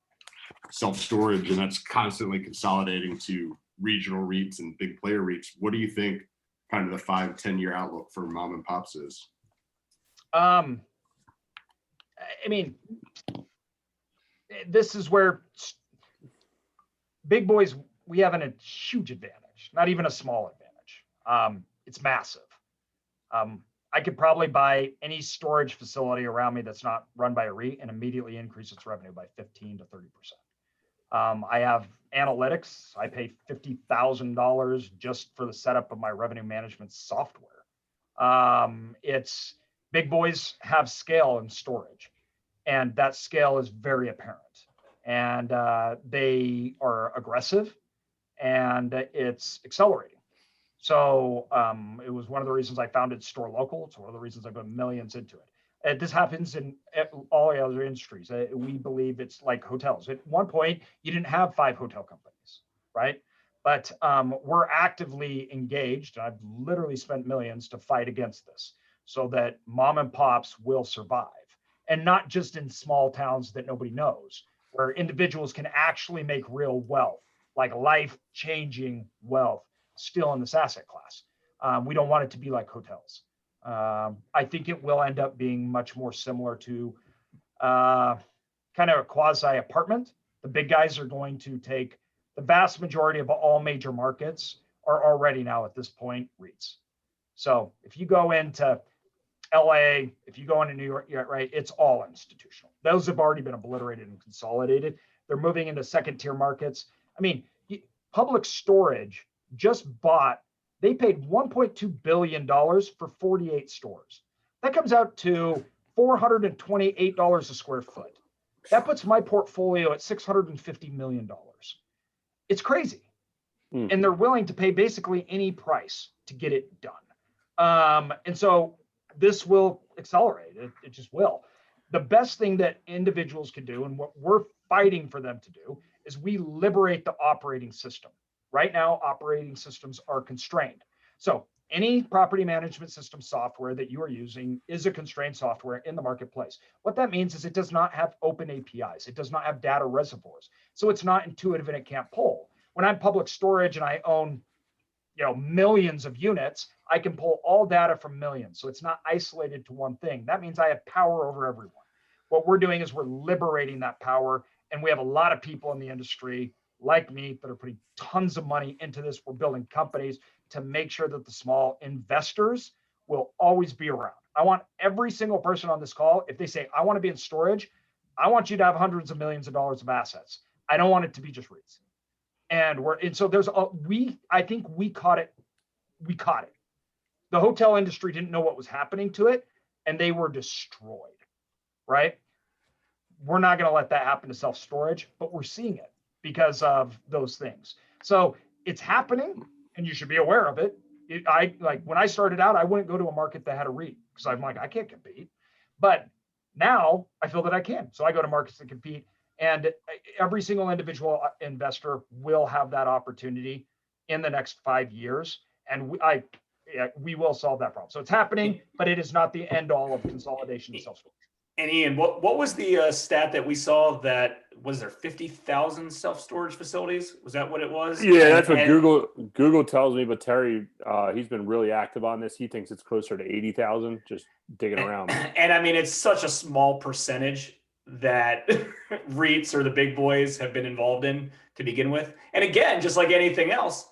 self-storage, and that's constantly consolidating to regional REITs and big player REITs. What do you think kind of the 5-10 year outlook for mom and pops is? I mean, this is where big boys, we have a huge advantage, not even a small advantage. It's massive. I could probably buy any storage facility around me that's not run by a REIT and immediately increase its revenue by 15 to 30%. I have analytics. I pay $50,000 just for the setup of my revenue management software. It's big boys have scale in storage, and that scale is very apparent. And they are aggressive, and it's accelerating. So it was one of the reasons I founded Store Local. It's one of the reasons I put millions into it. This happens in all the other industries. We believe it's like hotels. At one point, you didn't have 5 hotel companies, right? But we're actively engaged. I've literally spent millions to fight against this. so that mom and pops will survive, and not just in small towns that nobody knows, where individuals can actually make real wealth, like life-changing wealth, still in this asset class. We don't want it to be like hotels. I think it will end up being much more similar to kind of a quasi apartment. The big guys are going to take the vast majority of all major markets are already now at this point REITs. So if you go into LA, if you go into New York, right, it's all institutional. Those have already been obliterated and consolidated. They're moving into second tier markets. I mean, Public Storage just bought, they paid $1.2 billion for 48 stores. That comes out to $428 a square foot. That puts my portfolio at $650 million. It's crazy. And they're willing to pay basically any price to get it done. And so this will accelerate. It just will. The best thing that individuals can do, and what we're fighting for them to do, is we liberate the operating system. Right now, operating systems are constrained. So any property management system software that you are using is a constrained software in the marketplace. What that means is it does not have open APIs. It does not have data reservoirs. So it's not intuitive and it can't pull. When I'm Public Storage and I own, millions of units, I can pull all data from millions. So it's not isolated to one thing. That means I have power over everyone. What we're doing is we're liberating that power. And we have a lot of people in the industry like me that are putting tons of money into this. We're building companies to make sure that the small investors will always be around. I want every single person on this call, if they say, I want to be in storage, I want you to have hundreds of millions of dollars of assets. I don't want it to be just REITs. And so I think we caught it. We caught it. The hotel industry didn't know what was happening to it, and they were destroyed, right? We're not going to let that happen to self-storage, but we're seeing it because of those things. So it's happening, and you should be aware of it. When I started out, I wouldn't go to a market that had a REIT because I'm like, I can't compete. But now I feel that I can. So I go to markets that compete. And every single individual investor will have that opportunity in the next 5 years. And we will solve that problem. So it's happening, but it is not the end all of consolidation and self-storage. And Ian, what was the stat that we saw that was there 50,000 self-storage facilities? Was that what it was? Yeah, that's what Google tells me. But Terry, he's been really active on this. He thinks it's closer to 80,000, just digging around. And I mean, it's such a small percentage that REITs or the big boys have been involved in to begin with. And again, just like anything else,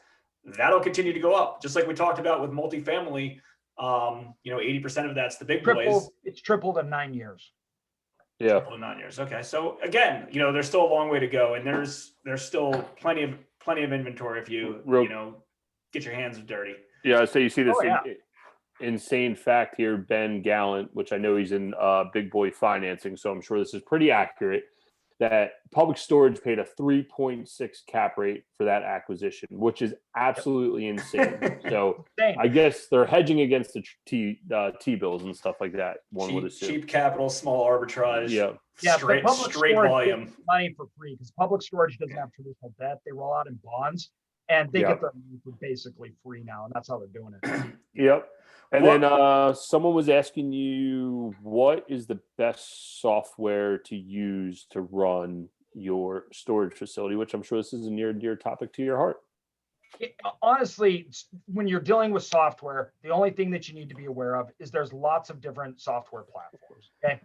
that'll continue to go up. Just like we talked about with multifamily, 80% of that's the big boys. It's tripled in 9 years. Yeah. Tripled in 9 years. Okay. So again, there's still a long way to go, and there's still plenty of inventory if you, get your hands dirty. Yeah. So you see this insane fact here, Ben Gallant, which I know he's in big boy financing, so I'm sure this is pretty accurate, that Public Storage paid a 3.6 cap rate for that acquisition, which is absolutely insane. So I guess they're hedging against the T-bills and stuff like that. One would assume. Cheap capital, small arbitrage. Yeah. Straight volume. Money for free because Public Storage doesn't have traditional debt. They roll out in bonds, and they get their money for basically free now, and that's how they're doing it. Yep. And then someone was asking you, what is the best software to use to run your storage facility, which I'm sure this is a near and dear topic to your heart. Honestly, when you're dealing with software, the only thing that you need to be aware of is there's lots of different software platforms. Okay.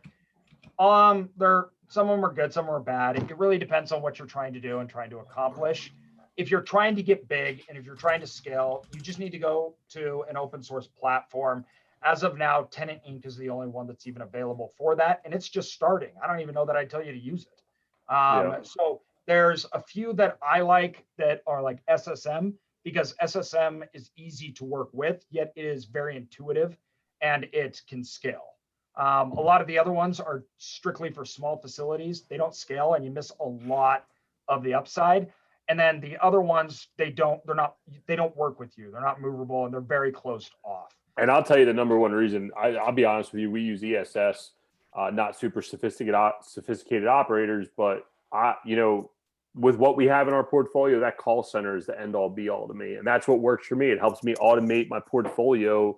Some of them are good, some are bad. It really depends on what you're trying to do and trying to accomplish. If you're trying to get big and if you're trying to scale, you just need to go to an open source platform. As of now, Tenant Inc. is the only one that's even available for that. And it's just starting. I don't even know that I'd tell you to use it. So there's a few that I like that are like SSM, because SSM is easy to work with, yet it is very intuitive and it can scale. A lot of the other ones are strictly for small facilities. They don't scale and you miss a lot of the upside. And then the other ones, they don't work with you. They're not movable and they're very closed off. And I'll tell you the number one reason. I'll be honest with you. We use ESS, not super sophisticated operators, but with what we have in our portfolio, that call center is the end all be all to me, and that's what works for me. It helps me automate my portfolio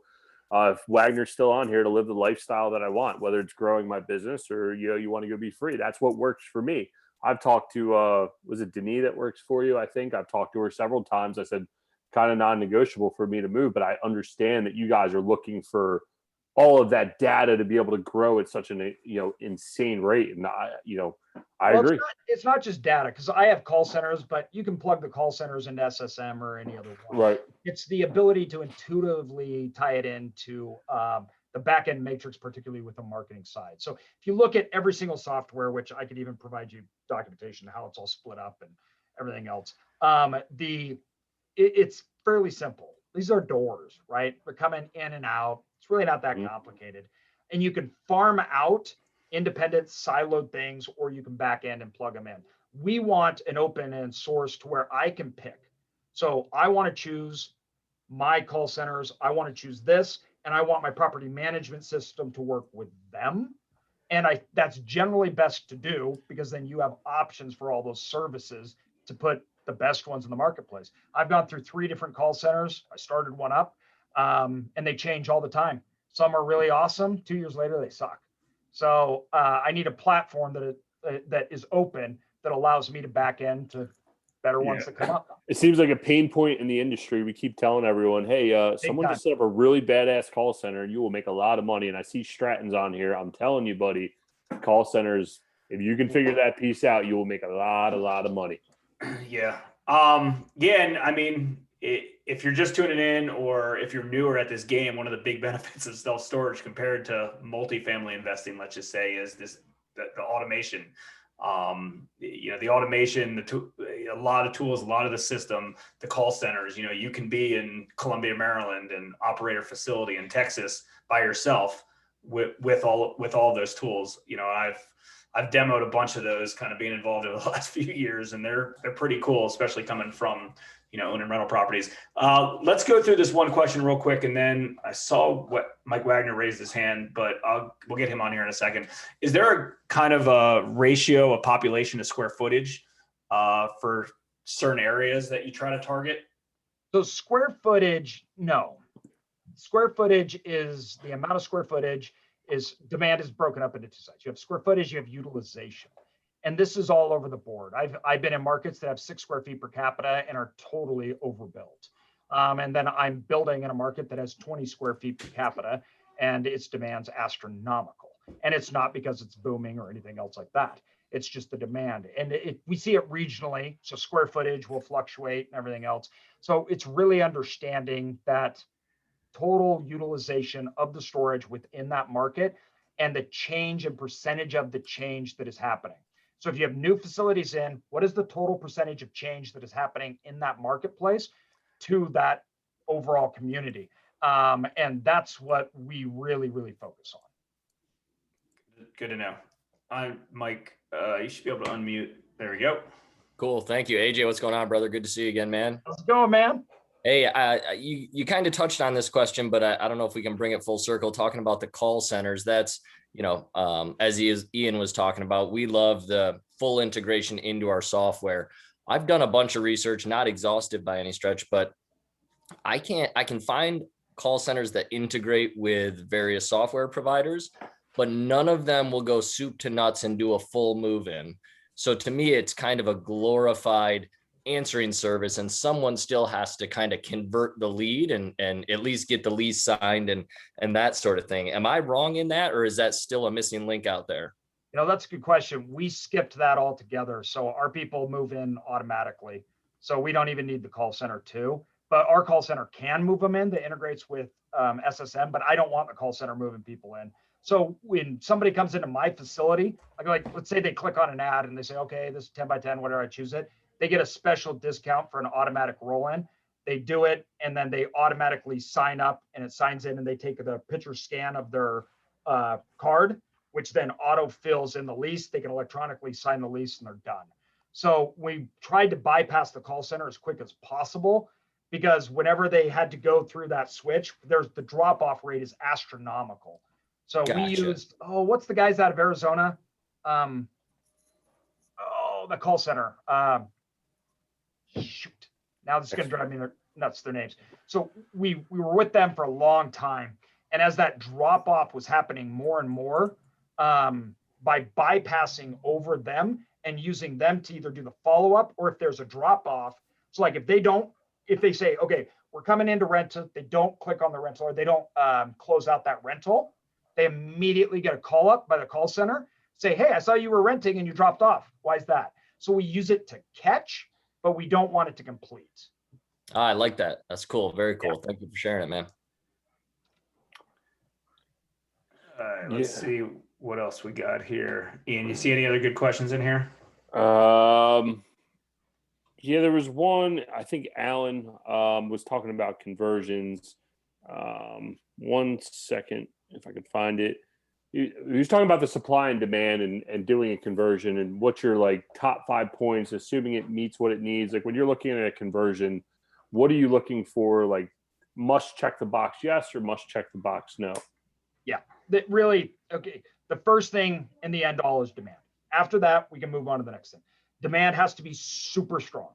if Wagner's still on here to live the lifestyle that I want, whether it's growing my business or, you want to go be free. That's what works for me. I've talked to, was it Denise that works for you? I think I've talked to her several times. I said, kind of non-negotiable for me to move, but I understand that you guys are looking for all of that data to be able to grow at such an, insane rate. And I agree. It's not just data, because I have call centers, but you can plug the call centers into SSM or any other one. Right. It's the ability to intuitively tie it into the backend matrix, particularly with the marketing side. So if you look at every single software, which I could even provide you documentation how it's all split up and everything else, it's fairly simple. These are doors, right? They're coming in and out. It's really not that complicated. And you can farm out independent siloed things, or you can back end and plug them in. We want an open and source to where I can pick. So I want to choose my call centers. I want to choose this, and I want my property management system to work with them. And that's generally best to do, because then you have options for all those services to put the best ones in the marketplace. I've gone through 3 different call centers. I started one up, and they change all the time. Some are really awesome. 2 years later, they suck. So I need a platform that is open, that allows me to back end to better ones that come up. It seems like a pain point in the industry. We keep telling everyone, hey, someone just set up a really badass call center and you will make a lot of money. And I see Stratton's on here. I'm telling you, buddy, call centers, if you can figure that piece out, you will make a lot of money. Yeah. And I mean, if you're just tuning in, or if you're newer at this game, one of the big benefits of self-storage compared to multifamily investing, let's just say, is the automation. The automation, a lot of tools, a lot of the system, the call centers. You can be in Columbia, Maryland, and operate a facility in Texas by yourself with all those tools. I've demoed a bunch of those, kind of being involved over the last few years, and they're pretty cool, especially coming from owning rental properties. Let's go through this one question real quick, and then I saw what Mike Wagner raised his hand, but we'll get him on here in a second. Is there a kind of a ratio of population to square footage for certain areas that you try to target? So square footage, no. Square footage is the amount of square footage. Demand is broken up into 2 sides. You have square footage, you have utilization. And this is all over the board. I've been in markets that have 6 square feet per capita and are totally overbuilt. And then I'm building in a market that has 20 square feet per capita and its demand's astronomical. And it's not because it's booming or anything else like that. It's just the demand. And we see it regionally. So square footage will fluctuate and everything else. So it's really understanding that total utilization of the storage within that market and the change and percentage of the change that is happening. So if you have new facilities in, what is the total percentage of change that is happening in that marketplace to that overall community? And that's what we really, really focus on. Good to know. Mike, you should be able to unmute. There we go. Cool. Thank you. AJ, what's going on, brother? Good to see you again, man. How's it going, man? Hey, you kind of touched on this question, but I don't know if we can bring it full circle, talking about the call centers. That's, as Ian was talking about, we love the full integration into our software. I've done a bunch of research, not exhaustive by any stretch, but I can find call centers that integrate with various software providers, but none of them will go soup to nuts and do a full move in. So to me, it's kind of a glorified answering service, and someone still has to kind of convert the lead and at least get the lease signed and that sort of thing. Am I wrong in that, or is that still a missing link out there? That's a good question. We skipped that altogether. So our people move in automatically. So we don't even need the call center too, but our call center can move them in. That integrates with SSM, but I don't want the call center moving people in. So when somebody comes into my facility, like let's say they click on an ad and they say, okay, this is 10 by 10, whatever, I choose it. They get a special discount for an automatic roll-in. They do it, and then they automatically sign up, and it signs in, and they take the picture scan of their card, which then auto fills in the lease. They can electronically sign the lease, and they're done. So we tried to bypass the call center as quick as possible, because whenever they had to go through that switch, the drop-off rate is astronomical. So Gotcha. We used, what's the guys out of Arizona? The call center. Now this is going to drive me nuts, their names. So we were with them for a long time, And as that drop off was happening more and more, by bypassing over them and using them to either do the follow up, or if there's a drop off. So like if they say, okay, we're coming in to rent it, they don't click on the rental, or they don't close out that rental, they immediately get a call up by the call center, say, hey, I saw you were renting and you dropped off. Why is that? So we use it to catch, but we don't want it to complete. I like that. That's cool. Very cool. Thank you for sharing it, man. All right, let's see what else we got here. Ian, you see any other good questions in here? Yeah, there was one. I think Alan was talking about conversions. 1 second, if I could find it. He was talking about the supply and demand and doing a conversion, and what's your like top 5 points, assuming it meets what it needs. Like when you're looking at a conversion, what are you looking for? Like must check the box yes or must check the box no? Yeah, that really, okay. The first thing in the end all is demand. After that, we can move on to the next thing. Demand has to be super strong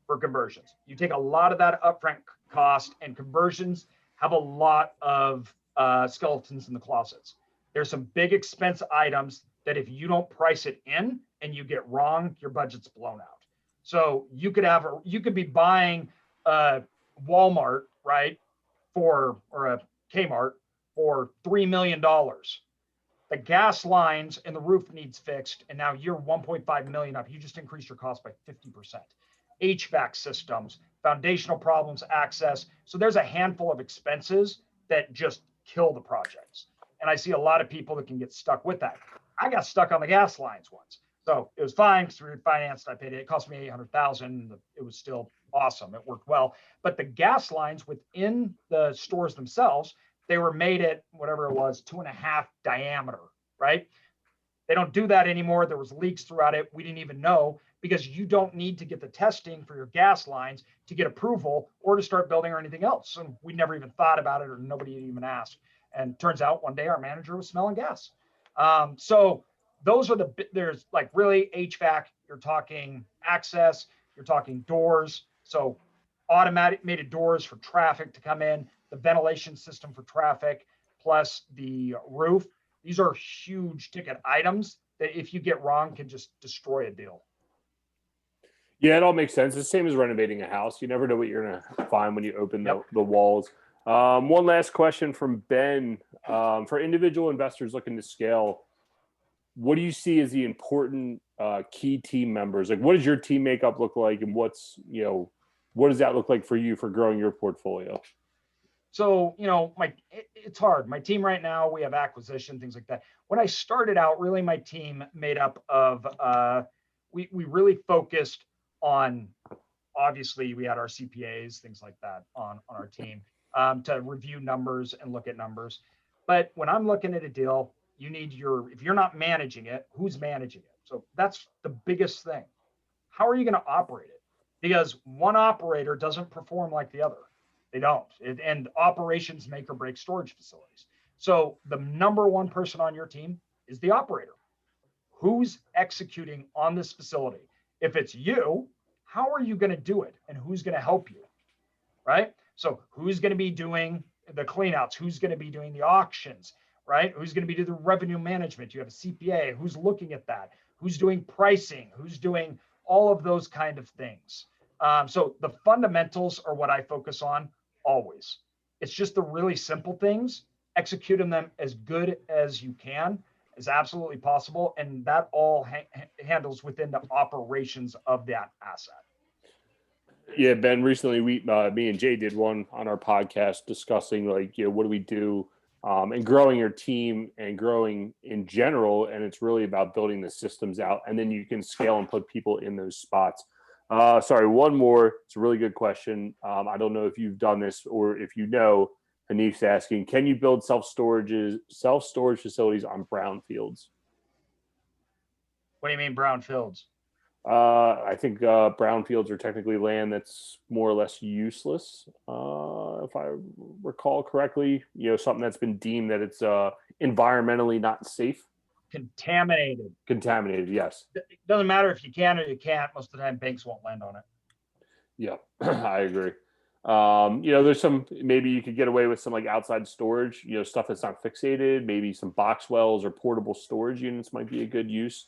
for conversions. You take a lot of that upfront cost, and conversions have a lot of skeletons in the closets. There's some big expense items that if you don't price it in and you get wrong, your budget's blown out. So you could be buying a Walmart, right, or a Kmart for $3 million. The gas lines and the roof needs fixed, and now you're 1.5 million up. You just increased your cost by 50%. HVAC systems, foundational problems, access. So there's a handful of expenses that just kill the projects. And I see a lot of people that can get stuck with that. I got stuck on the gas lines once. So it was fine because we refinanced. I paid it. It cost me $800,000. It was still awesome. It worked well. But the gas lines within the stores themselves, they were made at whatever it was, 2.5 diameter, right? They don't do that anymore. There was leaks throughout it. We didn't even know, because you don't need to get the testing for your gas lines to get approval or to start building or anything else. And we never even thought about it, or nobody even asked. And turns out one day our manager was smelling gas. So those are there's like really HVAC, you're talking access, you're talking doors. So automated doors for traffic to come in, the ventilation system for traffic, plus the roof. These are huge ticket items that if you get wrong can just destroy a deal. Yeah, it all makes sense. It's the same as renovating a house. You never know what you're going to find when you open the walls. One last question from Ben. For individual investors looking to scale, what do you see as the important key team members? Like, what does your team makeup look like, and what does that look like for you for growing your portfolio? So, it's hard. My team right now, we have acquisition, things like that. When I started out, really my team made up of, we really focused on, obviously we had our CPAs, things like that on our team to review numbers and look at numbers. But when I'm looking at a deal, if you're not managing it, who's managing it? So that's the biggest thing. How are you going to operate it? Because one operator doesn't perform like the other. They don't. And operations make or break storage facilities. So the number one person on your team is the operator. Who's executing on this facility? If it's you, how are you going to do it? And who's going to help you? Right? So who's going to be doing the cleanouts? Who's going to be doing the auctions? Right? Who's going to be doing the revenue management? You have a CPA. Who's looking at that? Who's doing pricing? Who's doing all of those kind of things? So the fundamentals are what I focus on always. It's just the really simple things, executing them as good as you can, as absolutely possible. And that all handles within the operations of that asset. Yeah, Ben, recently me and Jay did one on our podcast discussing what do we do and growing your team and growing in general. And it's really about building the systems out, and then you can scale and put people in those spots. Sorry, one more. It's a really good question. I don't know if you've done this or if you know. Hanif's asking, can you build self-storage facilities on brownfields? What do you mean brownfields? I think brownfields are technically land that's more or less useless. If I recall correctly, something that's been deemed that it's environmentally not safe. Contaminated, yes. It doesn't matter if you can or you can't. Most of the time, banks won't lend on it. Yeah, I agree. There's some, maybe you could get away with some like outside storage, stuff that's not fixated, maybe some box wells or portable storage units might be a good use.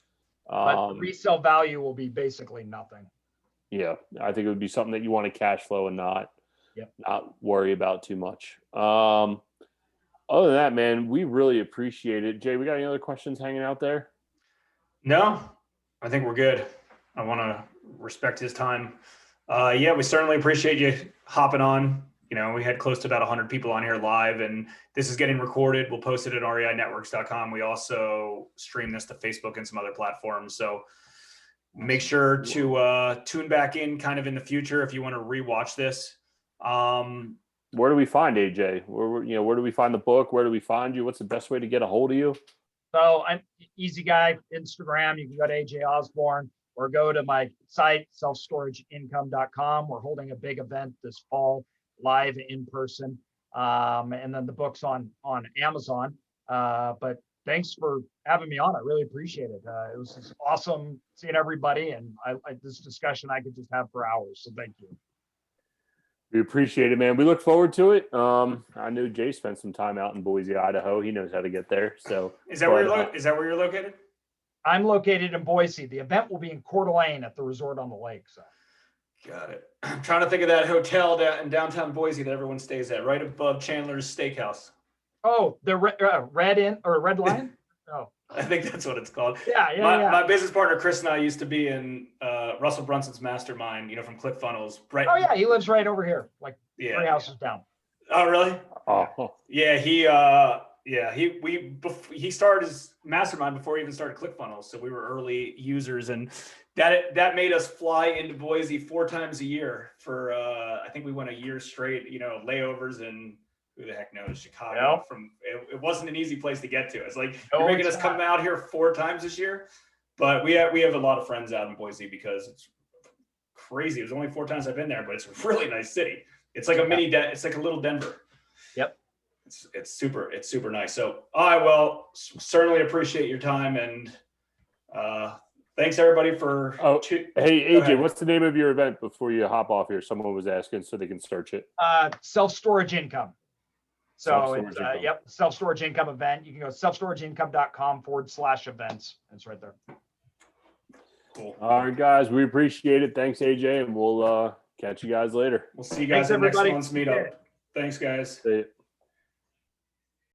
But the resale value will be basically nothing. Yeah, I think it would be something that you want to cash flow and not Yep. not worry about too much. Other than that, man, we really appreciate it. Jay, we got any other questions hanging out there? No, I think we're good. I want to respect his time. Yeah, we certainly appreciate you hopping on. We had close to about 100 people on here live, and this is getting recorded. We'll post it at reinetworks.com. We also stream this to Facebook and some other platforms. So make sure to tune back in kind of in the future if you want to rewatch this. Where do we find AJ? Where do we find the book? Where do we find you? What's the best way to get a hold of you? So I'm easy guy, Instagram. You can go to AJ Osborne or go to my site, selfstorageincome.com. We're holding a big event this fall, live in person. And then the book's on Amazon. But thanks for having me on. I really appreciate it. It was just awesome seeing everybody. And this discussion I could just have for hours. So thank you. We appreciate it, man. We look forward to it. I know Jay spent some time out in Boise, Idaho. He knows how to get there. So is that where you're located? I'm located in Boise. The event will be in Coeur d'Alene at the resort on the lake. So. Got it. I'm trying to think of that hotel in downtown Boise that everyone stays at, right above Chandler's Steakhouse. Oh, the Red Lion? Oh, I think that's what it's called. Yeah. My business partner Chris and I used to be in Russell Brunson's mastermind, from ClickFunnels. Right. Oh yeah, he lives right over here, like 3 houses down. Oh really? Oh. Yeah, he started his mastermind before he even started ClickFunnels, so we were early users, and that made us fly into Boise 4 times a year for I think we went a year straight, layovers, and who the heck knows, Chicago. It wasn't an easy place to get to. It's like you're making us come out here 4 times this year, but we have a lot of friends out in Boise because it's crazy. It was only 4 times I've been there, but it's a really nice city. It's like it's like a little Denver. Yep. It's super nice. So I will certainly appreciate your time, and thanks everybody for. Hey AJ, what's the name of your event before you hop off here? Someone was asking so they can search it. Self-storage income. So it's income. self-storage income event. You can go selfstorageincome.com/events. It's right there. Cool. All right, guys, we appreciate it. Thanks, AJ, and we'll catch you guys later. We'll see you guys at next month's meetup. Thanks, guys. See you.